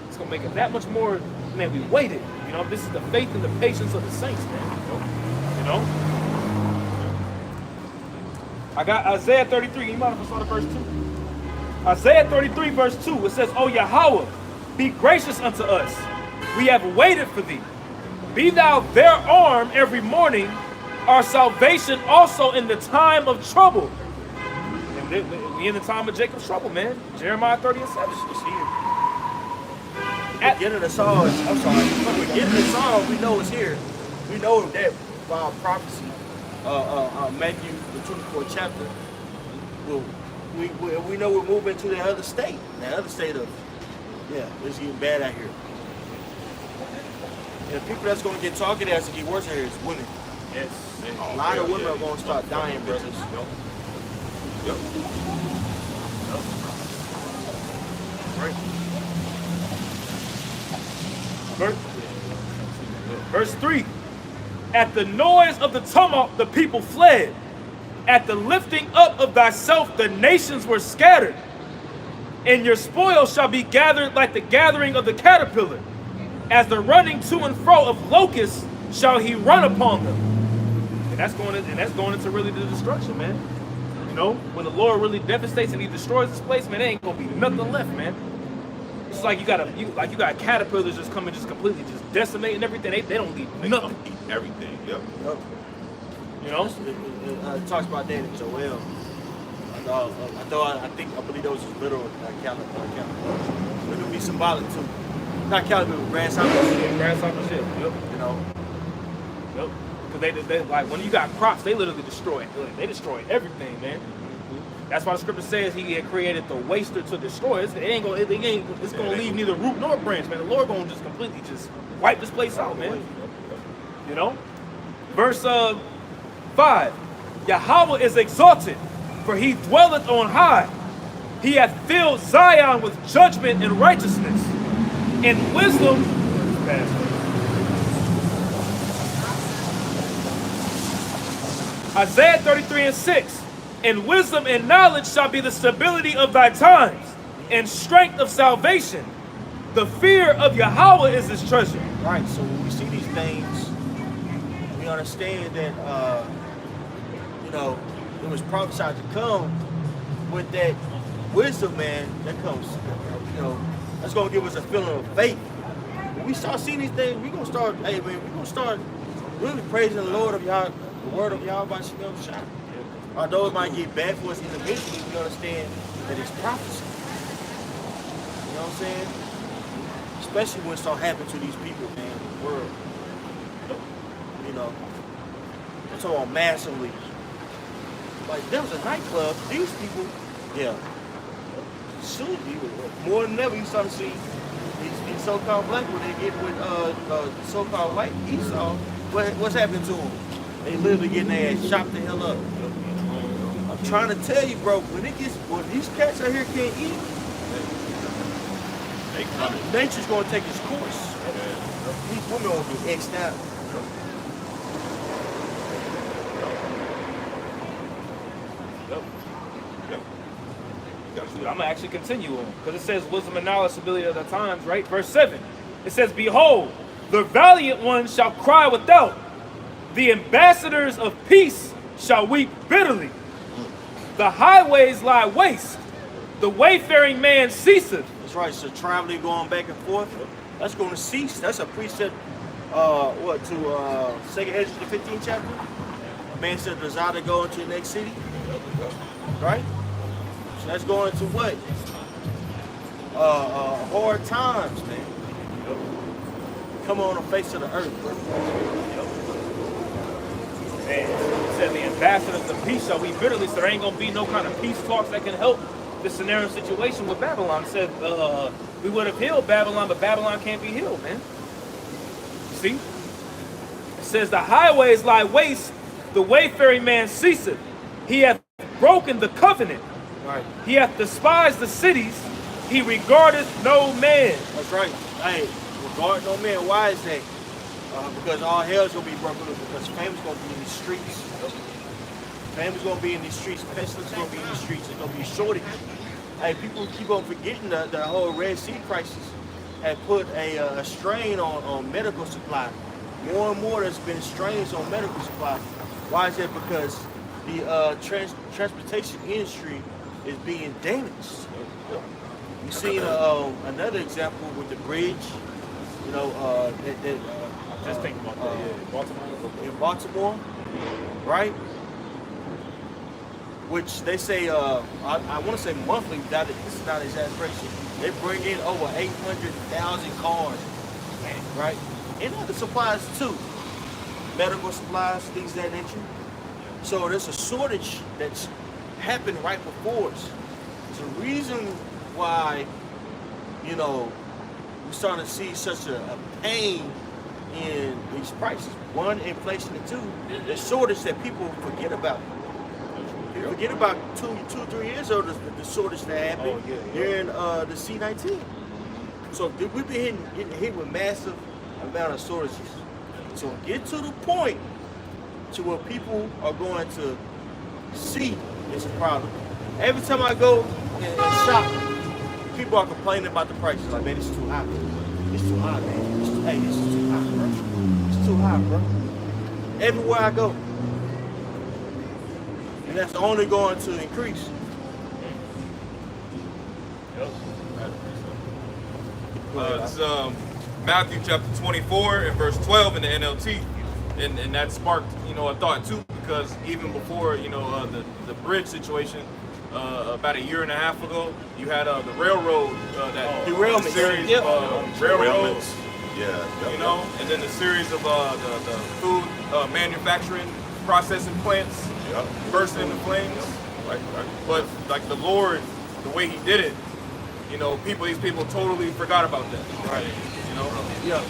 It's gonna make it that much more, man, we waited. You know, this is the faith and the patience of the saints, man. You know? I got Isaiah 33. You mind if I start at verse 2? Isaiah 33, verse 2. It says, O Yahweh, be gracious unto us. We have waited for thee. Be thou their arm every morning, our salvation also in the time of trouble. And we in the time of Jacob's trouble, man. Jeremiah 30 and 7. It's here. Beginning of the Psalm, I'm sorry. Beginning of the Psalm, we know it's here. We know that by prophecy, Matthew, the 24th chapter, we know we're moving to the other state. The other state of, it's getting bad out here. And the people that's going to get targeted as it get worse out here is women. Yes. A lot of women are going to start dying, brothers. Yep. Right. Verse 3. At the noise of the tumult, the people fled. At the lifting up of thyself, the nations were scattered. And your spoil shall be gathered like the gathering of the caterpillar. As the running to and fro of locusts shall he run upon them. And that's going into really the destruction, man. You know, when the Lord really devastates and he destroys this place, man, there ain't gonna be nothing left, man. It's like you got caterpillars just coming, just completely just decimating everything. They don't leave nothing. Eat everything. Yep. You know? It talks about that in Joel. I believe those is literal caterpillar. But it'll be symbolic too. Not caterpillar, grasshopper. Yeah, grasshopper shit. Yep. You know. Yep. Because they like when you got crops, they literally destroy it. They destroy everything, man. That's why the scripture says he had created the waster to destroy. It's gonna leave neither root nor branch, man. The Lord gonna just completely just wipe this place out, man. You know? Verse 5. Yahweh is exalted, for he dwelleth on high. He hath filled Zion with judgment and righteousness. In wisdom, Isaiah 33 and 6. And wisdom and knowledge shall be the stability of thy times, and strength of salvation. The fear of Yahweh is his treasure. Right, so when we see these things, we understand that, it was prophesied to come with that wisdom, man, that comes, that's going to give us a feeling of faith. When we start seeing these things, we're going to start really praising the Lord of Yah, the word of Yahweh by Shem Shah. Although it might get bad for us individually, we understand that it's prophecy. You know what I'm saying? Especially when it starts happening to these people, man, in the world. You know, I'm talking about massively. Like, there was a nightclub, these people, soon, more than ever, you start to see these so-called black people, they get with so-called white Esau. What's happening to them? They literally getting their ass chopped the hell up. I'm trying to tell you, bro, when these cats out here can't eat, Nature's gonna take its course. These women will be X'd out. I'm gonna actually continue on because it says wisdom and knowledge, ability of the times, right? Verse 7. It says, behold, the valiant ones shall cry without, the ambassadors of peace shall weep bitterly. The highways lie waste, the wayfaring man ceaseth. That's right. So traveling, going back and forth, that's going to cease. That's a precept. To Second Ezra, the 15th chapter. A man said, desire to go into the next city, right? So that's going into what? Hard times, man. Come on the face of the earth, bro. And it said the ambassadors of peace shall weep bitterly, so there ain't gonna be no kind of peace talks that can help the scenario situation with Babylon. It said we would have healed Babylon, but Babylon can't be healed, man. See? It says the highways lie waste, the wayfaring man ceaseth. He hath broken the covenant. Right. He hath despised the cities. He regardeth no man. That's right. Hey, regard no man. Why is that? Because all hell's gonna be broken loose. Because famine's gonna be in these streets. Famine's gonna be in these streets. Pestilence gonna be in these streets. There's gonna be shortage. Hey, people keep on forgetting the whole Red Sea crisis had put a strain on medical supply. More and more, there's been strains on medical supply. Why is that? Because the transportation industry is being damaged. We've seen another example with the bridge. You know, Just think about that. Yeah. in Baltimore, right? Which they say, I want to say monthly. This is not an exaggeration. They bring in over 800,000 cars, right? And other supplies too, medical supplies, things of that nature. So there's a shortage that's happened right before us. It's a reason why, you know, we're starting to see such a pain in these prices. One, inflation, and two, the shortage that people forget about. People forget about two, 3 years ago, the shortage that happened during the C-19. So we've been getting hit with massive amount of shortages. So get to the point to where people are going to see it's a problem. Every time I go and shop, people are complaining about the prices. Like, man, it's too high. It's too high, man. Hey, this is too high, bro. It's too high, bro. Everywhere I go. And that's only going to increase. It's Matthew chapter 24 and verse 12 in the NLT. And that sparked, you know, a thought too, because even before, you know, the bridge situation, about a year and a half ago, you had the railroad, that derailment series of railroads, you know, and then the series of the food manufacturing processing plants bursting into flames. But like the Lord, the way He did it, you know, these people totally forgot about that. Right. You know? Yeah.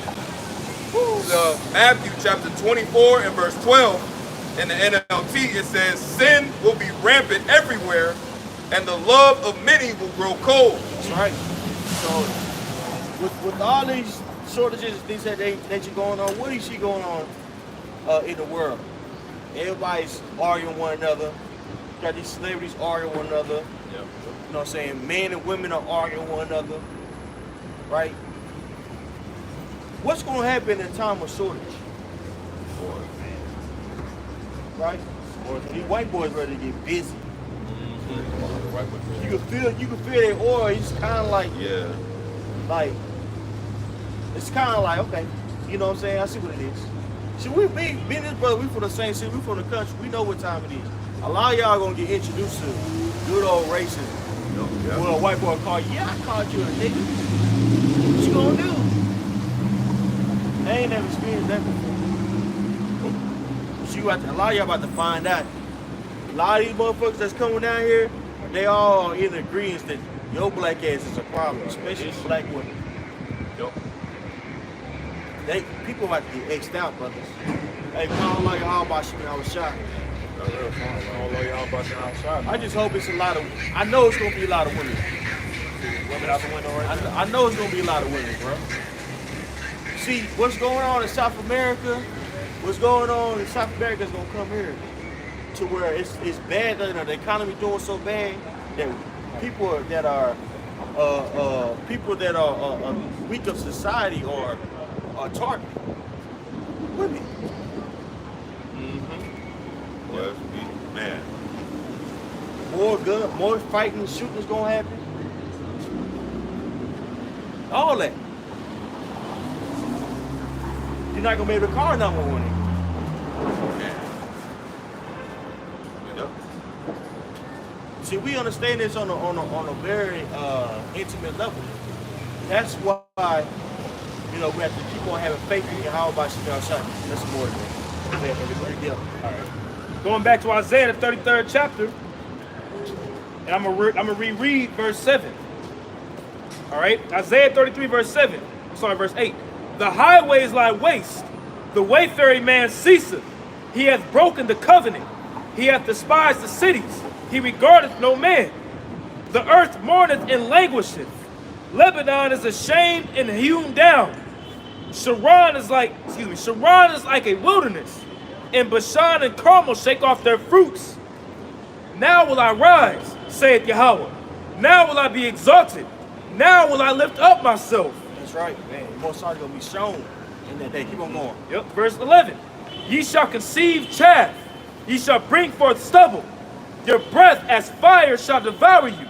Matthew chapter 24 and verse 12 in the NLT, it says, sin will be rampant everywhere and the love of many will grow cold. That's right. So with all these shortages and things that you're going on, what do you see going on in the world? Everybody's arguing one another. Got these celebrities arguing one another. Yep. You know what I'm saying? Men and women are arguing one another. Right? What's going to happen in a time of shortage? Right? These white boys ready to get busy. You can feel their aura. It's kind of like, it's kind of like, okay, you know what I'm saying? I see what it is. See, we this brother, we from the same city, we from the country, we know what time it is. A lot of y'all gonna get introduced to good old racism. When a white boy call you, I called you a nigga. What you gonna do? They ain't never experienced that before. A lot of y'all about to find out. A lot of these motherfuckers that's coming down here, they all in agreement that your black ass is a problem, especially black women. People about to get X'd out, brothers. Hey, call like all about shit when I was shot. I just hope it's a lot of, I know it's gonna be a lot of women. women out the window right now. I know it's gonna be a lot of women, bro. See, what's going on in South America? What's going on in South America is gonna come here to where it's bad. You know, the economy doing so bad that people that are weak of society are targeted. Women. Well, man. More fighting, shooting is gonna happen. All that. You're not gonna be able to call 911. Yep. See, we understand this on a very intimate level. That's why, you know, we have to keep on having faith in Yahweh Shai. That's more than that. All right. Going back to Isaiah, the 33rd chapter, and I'm gonna reread verse 7. All right, Isaiah 33, verse 7. Sorry, verse 8. The highways lie waste, the wayfaring man ceaseth. He hath broken the covenant. He hath despised the cities. He regardeth no man. The earth mourneth and languisheth. Lebanon is ashamed and hewn down. Sharon is like a wilderness, and Bashan and Carmel shake off their fruits. Now will I rise, saith Yahweh. Now will I be exalted. Now will I lift up myself. That's right, man. The Most High gonna be shown in that day. Keep on going. Yep. Verse 11. Ye shall conceive chaff. Ye shall bring forth stubble. Your breath as fire shall devour you.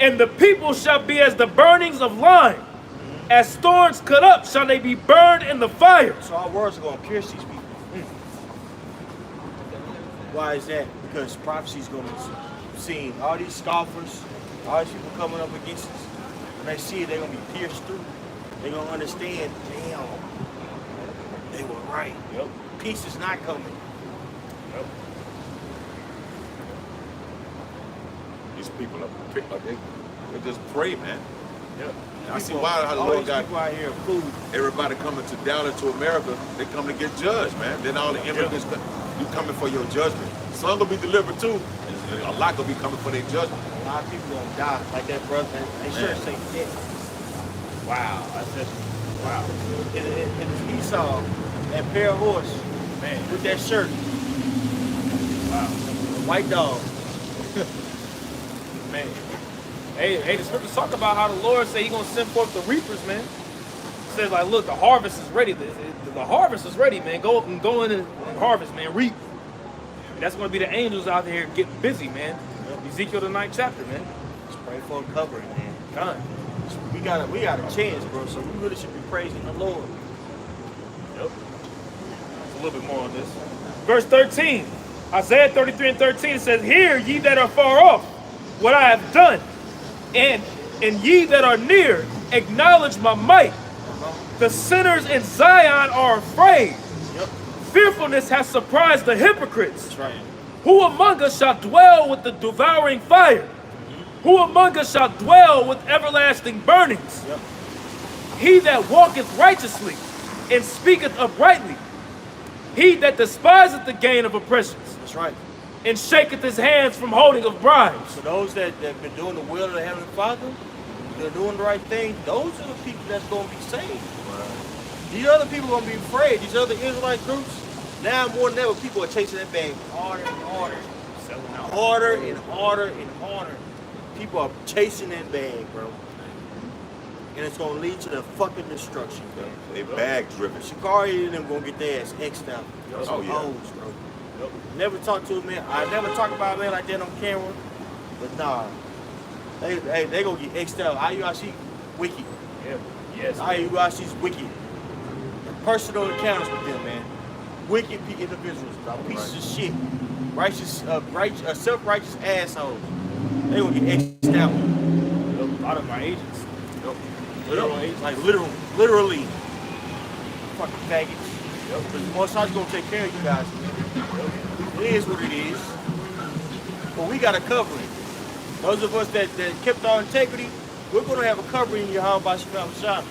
And the people shall be as the burnings of lime. As thorns cut up shall they be burned in the fire. So our words are gonna pierce these people. Why is that? Because prophecy is gonna be seen. All these scoffers, all these people coming up against us, when they see it, they're gonna be pierced through. They're gonna understand, damn, they were right. Yep. Peace is not coming. Yep. These people they just pray, man. Yep. I see why how the all Lord these got people out here food. everybody coming to Dallas, to America. They come to get judged, man. Then all the immigrants, you coming for your judgment. Some gonna be delivered too. And a lot gonna be coming for their judgment. A lot of people gonna die like that brother. They sure say dead. Wow. That's just, wow. And he saw that pair of horse, Man. with that shirt. Wow. A white dog. Man. Hey, the scriptures talk about how the Lord said He's gonna send forth the reapers, man. It says like, look, the harvest is ready. The harvest is ready, man. Go in and harvest, man. Reap. And that's gonna be the angels out here getting busy, man. Ezekiel the 9th chapter, man. Just pray for a covering, man. Done. We got a chance, bro. So we really should be praising the Lord. Yep. A little bit more on this. Verse 13. Isaiah 33 and 13 it says, hear ye that are far off what I have done, and ye that are near acknowledge my might. The sinners in Zion are afraid. Yep. Fearfulness has surprised the hypocrites. That's right. Who among us shall dwell with the devouring fire? Who among us shall dwell with everlasting burnings? Yep. He that walketh righteously and speaketh uprightly. He that despiseth the gain of oppressions That's right. and shaketh his hands from holding of bribes. So those that have been doing the will of the Heavenly Father, they're doing the right thing, those are the people that's going to be saved. Right. These other people are going to be afraid. These other Israelite groups, now more than ever, people are chasing that bag harder and harder. Selling out. Harder and harder and harder. People are chasing that bag, bro. And it's going to lead to the fucking destruction, bro. They bag driven. Shikari and them going to get their ass X'd out. Oh, yeah. Hoes, bro. Never talk to a man. I never talk about a man like that on camera. But nah. They gonna get X'd out. IUIC wicked. Yeah. Yes. IUIC's wicked. Personal encounters with them, man. Wicked individuals, bro. Pieces of shit. Righteous, self-righteous assholes. They gonna get X'd out. A lot of my agents. Like literally. Fucking faggots. But the Most High's gonna take care of you guys, man. It is what it is. But we got a covering. Those of us that kept our integrity, we're gonna have a covering in Yahweh Shai.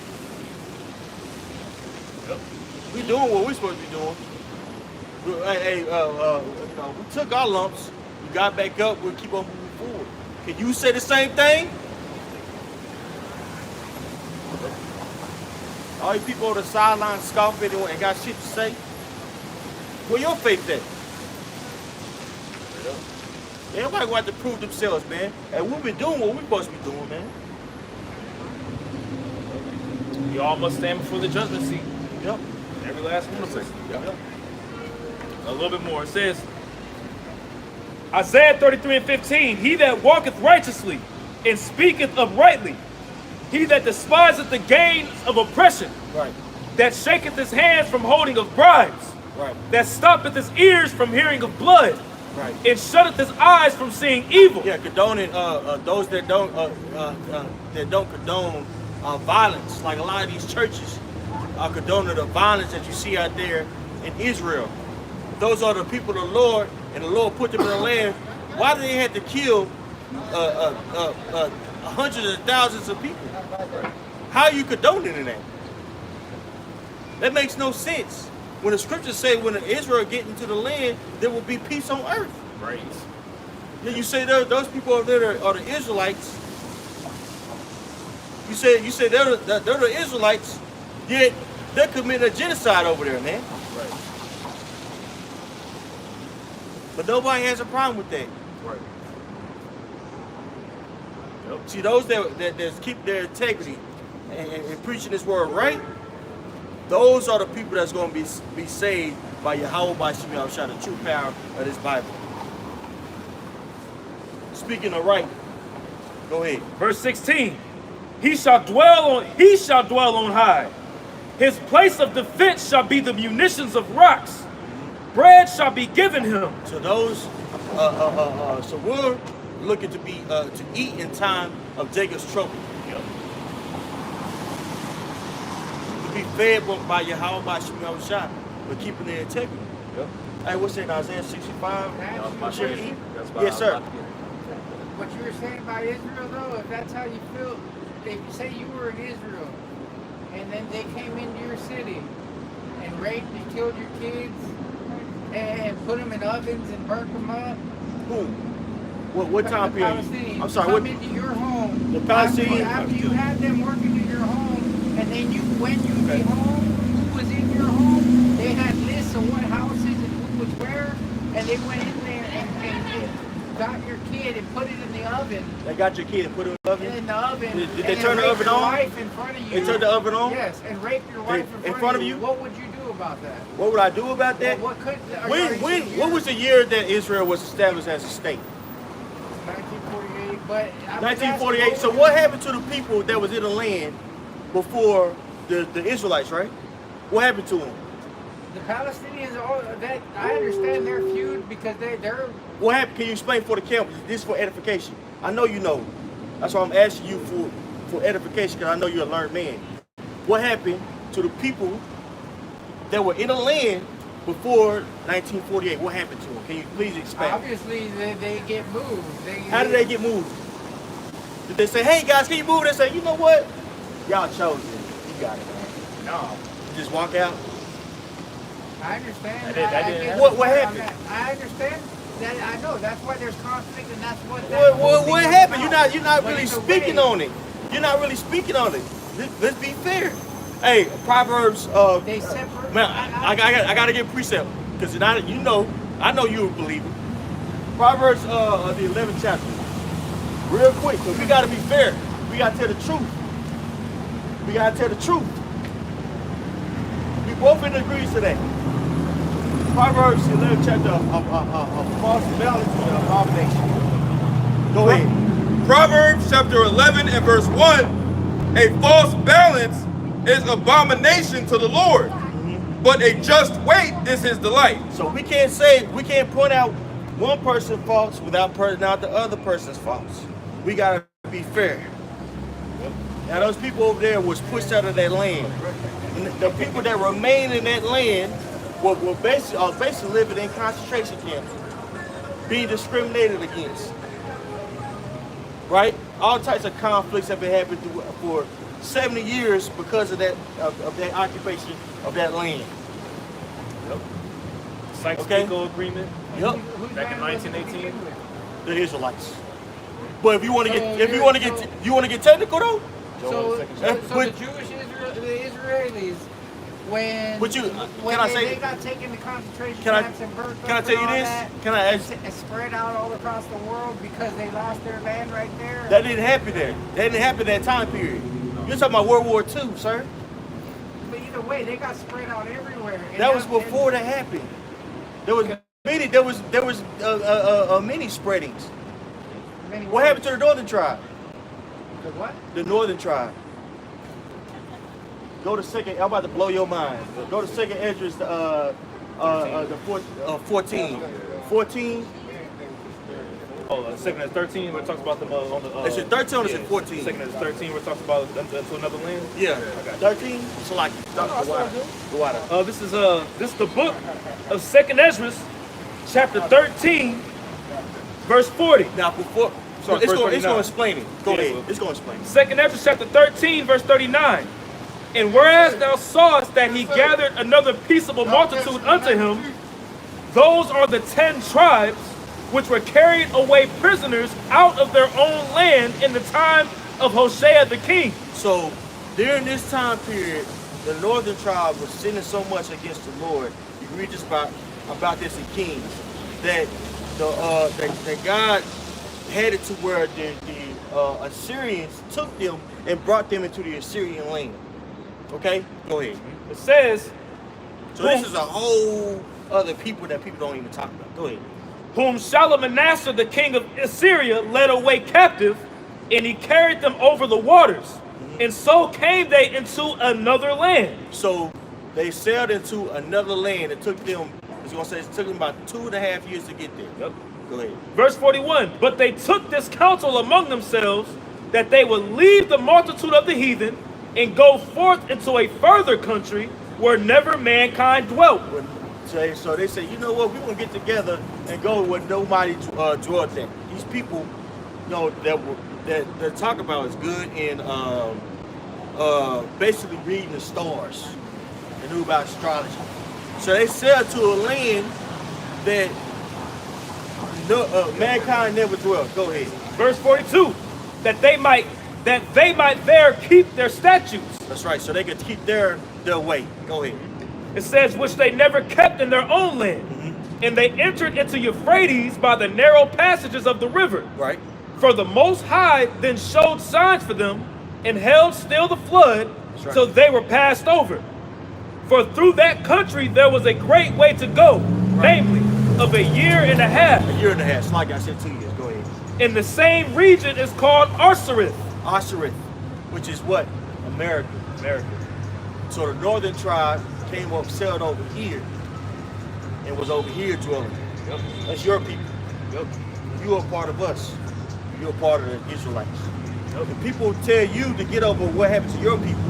We doing what we're supposed to be doing. We took our lumps, we got back up, we'll keep on moving forward. Can you say the same thing? All you people on the sideline scoffing and got shit to say. Where your faith at? Everybody going to have to prove themselves, man. And we've been doing what we're supposed to be doing, man. We all must stand before the judgment seat. Yep. Every last one of us. Yep. A little bit more. It says, Isaiah 33:15, he that walketh righteously and speaketh uprightly, he that despiseth the gains of oppression, Right. that shaketh his hands from holding of bribes, Right. that stoppeth his ears from hearing of blood, Right. and shutteth his eyes from seeing evil. Yeah, condoning those that don't condone violence. Like a lot of these churches are condoning the violence that you see out there in Israel. Those are the people of the Lord, and the Lord put them in the land. Why do they have to kill hundreds of thousands of people? How are you condoning that? That makes no sense. When the scriptures say when Israel get into the land, there will be peace on earth. Right. Then you say those people over there are the Israelites. You say they're the Israelites, yet they're committing a genocide over there, man. Right. But nobody has a problem with that. Right. Yep. See, those that keep their integrity and preaching this word right, those are the people that's going to be saved by Yahweh, by Shemiah, the true power of this Bible. Speaking of right, go ahead. Verse 16, he shall dwell on high. His place of defense shall be the munitions of rocks. Bread shall be given him. So those, so we're looking to be to eat in time of Jacob's trouble. Yep. To be fed by Yahweh, by Shemiah, but keeping their integrity. Yep. Hey, what's that? Isaiah 65. That's Yes, sir. What you were saying about Israel, though, if that's how you feel, if you say you were in Israel, and then they came into your city and raped and killed your kids, and put them in ovens and burnt them up. Who? What time The period? Palestinians I'm sorry. come What? into your home. The Palestinians- After you had them working in your home, and then when you get home, who was in your home? They had lists of what houses and who was where, and they went in there and got your kid and put it in the oven. They got your kid and put it in the oven? In the oven. Did they and turn the rape oven your on? wife in front of you. They turned the oven on? Yes, and rape your wife in front of you. What would you do about that? What would I do about that? Well, What was the year that Israel was established as a state? 1948, but 1948. So what happened to the people that was in the land before the Israelites, right? What happened to them? The Palestinians, that I understand their feud because they're. What happened? Can you explain for the camp? This is for edification. I know you know. That's why I'm asking you for edification, because I know you're a learned man. What happened to the people that were in the land before 1948? What happened to them? Can you please explain? Obviously, they get moved. How did they get moved? Did they say, hey guys, can you move? They say, you know what? Y'all chose it. You got it. No. You just walk out? I understand. That didn't happen. What happened? I understand. That I know. That's why there's conflict, and that's what. What happened? You're not But really it's a speaking way. on it. You're not really speaking on it. Let's be fair. Hey, Proverbs. They separate. Man, I gotta get precept, because I know you're a believer. Proverbs the 11th chapter. Real quick, because we gotta be fair. We gotta tell the truth. We gotta tell the truth. We both in agreement to that. Proverbs 11th chapter of false balance and abomination. Go ahead. Proverbs chapter 11 and verse 1, a false balance is abomination to the Lord, but a just weight is his delight. So we can't point out one person's faults without pointing out the other person's faults. We gotta be fair. Now those people over there was pushed out of that land. And the people that remain in that land were basically living in concentration camps, being discriminated against. Right? All types of conflicts have been happening for 70 years because of that occupation of that land. Yep. Sykes-Picot Agreement. Yep. Back in 1918. The Israelites. But if you want to get technical though, So but- the Jewish Israel, the Israelis when But you- when can I say- they got taken to concentration Can I- camps and burnt can I up tell you and all this? that, Can I ask- and spread out all across the world because they lost their land right there? That didn't happen there. That didn't happen that time period. You're talking about World War II, sir. But either way, they got spread out everywhere. And That was now- before that happened. There was many spreadings. many What happened to the northern tribe? The what? The northern tribe. Go to second. I'm about to blow your mind. Go to second Esdras, the 14. 14. Oh, second and 13, where it talks about them on the. Is it 13 or is it 14? Second and 13, where it talks about them to another land. Yeah. 13. So like No, go out. This is the book of Second Esdras, chapter 13, verse 40. Now before. So Verse it's going 39. to explain it. Go Yeah, ahead. well. It's going to explain it. Second Esdras chapter 13, verse 39. And whereas thou sawest that he gathered another peaceable multitude unto him, those are the 10 tribes which were carried away prisoners out of their own land in the time of Hoshea the king. So during this time period, the northern tribe was sinning so much against the Lord. You read just about this in Kings that that God had it to where the Assyrians took them and brought them into the Assyrian land. Okay, go ahead. It says, So this is a whole other people that people don't even talk about. Go ahead. whom Shalmaneser the king of Assyria led away captive, and he carried them over the waters. And so came they into another land. So they sailed into another land. It took them. It's gonna say it took them about 2.5 years to get there. Yep. Go ahead. Verse 41, but they took this counsel among themselves that they would leave the multitude of the heathen and go forth into a further country where never mankind dwelt. So they say, you know what, we're gonna get together and go where nobody dwelt at. These people, you know, that talk about is good in basically reading the stars and knew about astrology. So they sailed to a land that mankind never dwelt. Go ahead. Verse 42, that they might there keep their statutes. That's right. So they could keep their way. Go ahead. It says, which they never kept in their own land. And they entered into Euphrates by the narrow passages of the river. Right. For the Most High then showed signs for them and held still the flood, right. so they were passed over. For through that country there was a great way to go, namely, of a year and a half. A year and a half. It's like I said, 2 years. Go ahead. And the same region is called Arsareth. Ashereth, which is what? America. So the northern tribe came up, sailed over here, and was over here dwelling. Yep. That's your people. Yep. You are part of us. You're part of the Israelites. Yep. And people tell you to get over what happened to your people.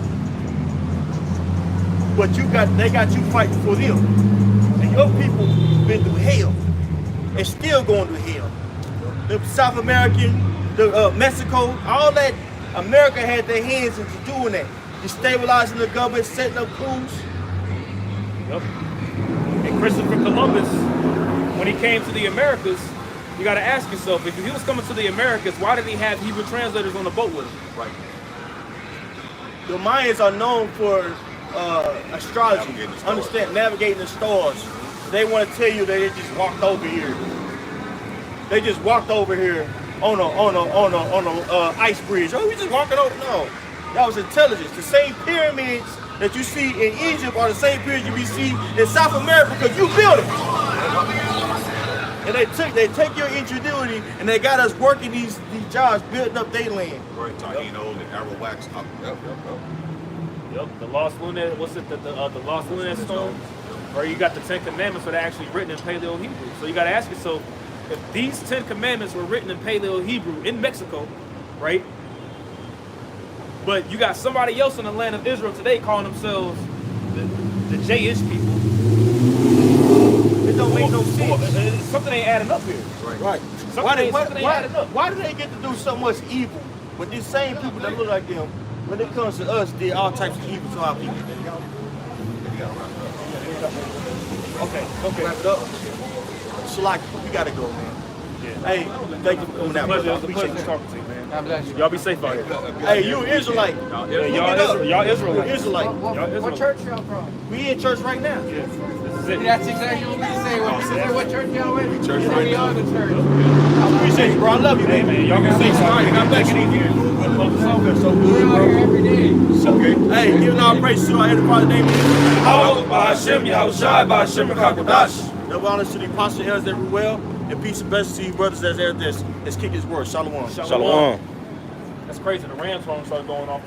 But they got you fighting for them. And your people been through hell. And still going through hell. The South American, Mexico, all that, America had their hands into doing that. Destabilizing the government, setting up coups. Yep. And Christopher Columbus, when he came to the Americas, you got to ask yourself, if he was coming to the Americas, why did he have Hebrew translators on the boat with him? Right. The Mayans are known for astrology, Navigating the stars. navigating the stars. They want to tell you that they just walked over here. They just walked over here on a ice bridge. Oh, we just walking over. No, that was intelligence. The same pyramids that you see in Egypt are the same pyramids you see in South America because you built them. And they take your ingenuity and they got us working these jobs, building up their land. Right. Taino, the Arawaks. Yep. The Lost Lunar, what's it? The Lost Lunar Stone? Or you got the 10 Commandments that are actually written in Paleo Hebrew. So you got to ask yourself, if these 10 Commandments were written in Paleo Hebrew in Mexico, right? But you got somebody else in the land of Israel today calling themselves the J-ish people. It don't make no sense. Something ain't adding up here. Right. Something ain't adding up. Why do they get to do so much evil with these same people that look like them? When it comes to us, did all types of evil to our people. Okay. Wrap it up. So like, we gotta go, man. Hey, thank you for coming out, brother. I It's a appreciate pleasure you. talking to you, man. God bless you. Y'all be safe out here. Hey, you an Israelite. Yeah, y'all Israelites. Israelite. What church y'all from? We in church right now. This is it. That's exactly what we say. When people say, what church y'all with? Church We say right we now. are the church. I appreciate you, bro. I love you, Hey, man. man, y'all be safe out here. God bless you. So We're good, out bro. here every day. Okay. Hey, giving all praise to our Heavenly Father name. Allah, Ba'Hashem, Yahushai, Ba'Hashem, Kakodash. Double honors to the apostle elders that rule well, and peace and blessings to you brothers as there this. Let's kick his word. Shalom. Shalom. That's crazy. The Rams phone started going off.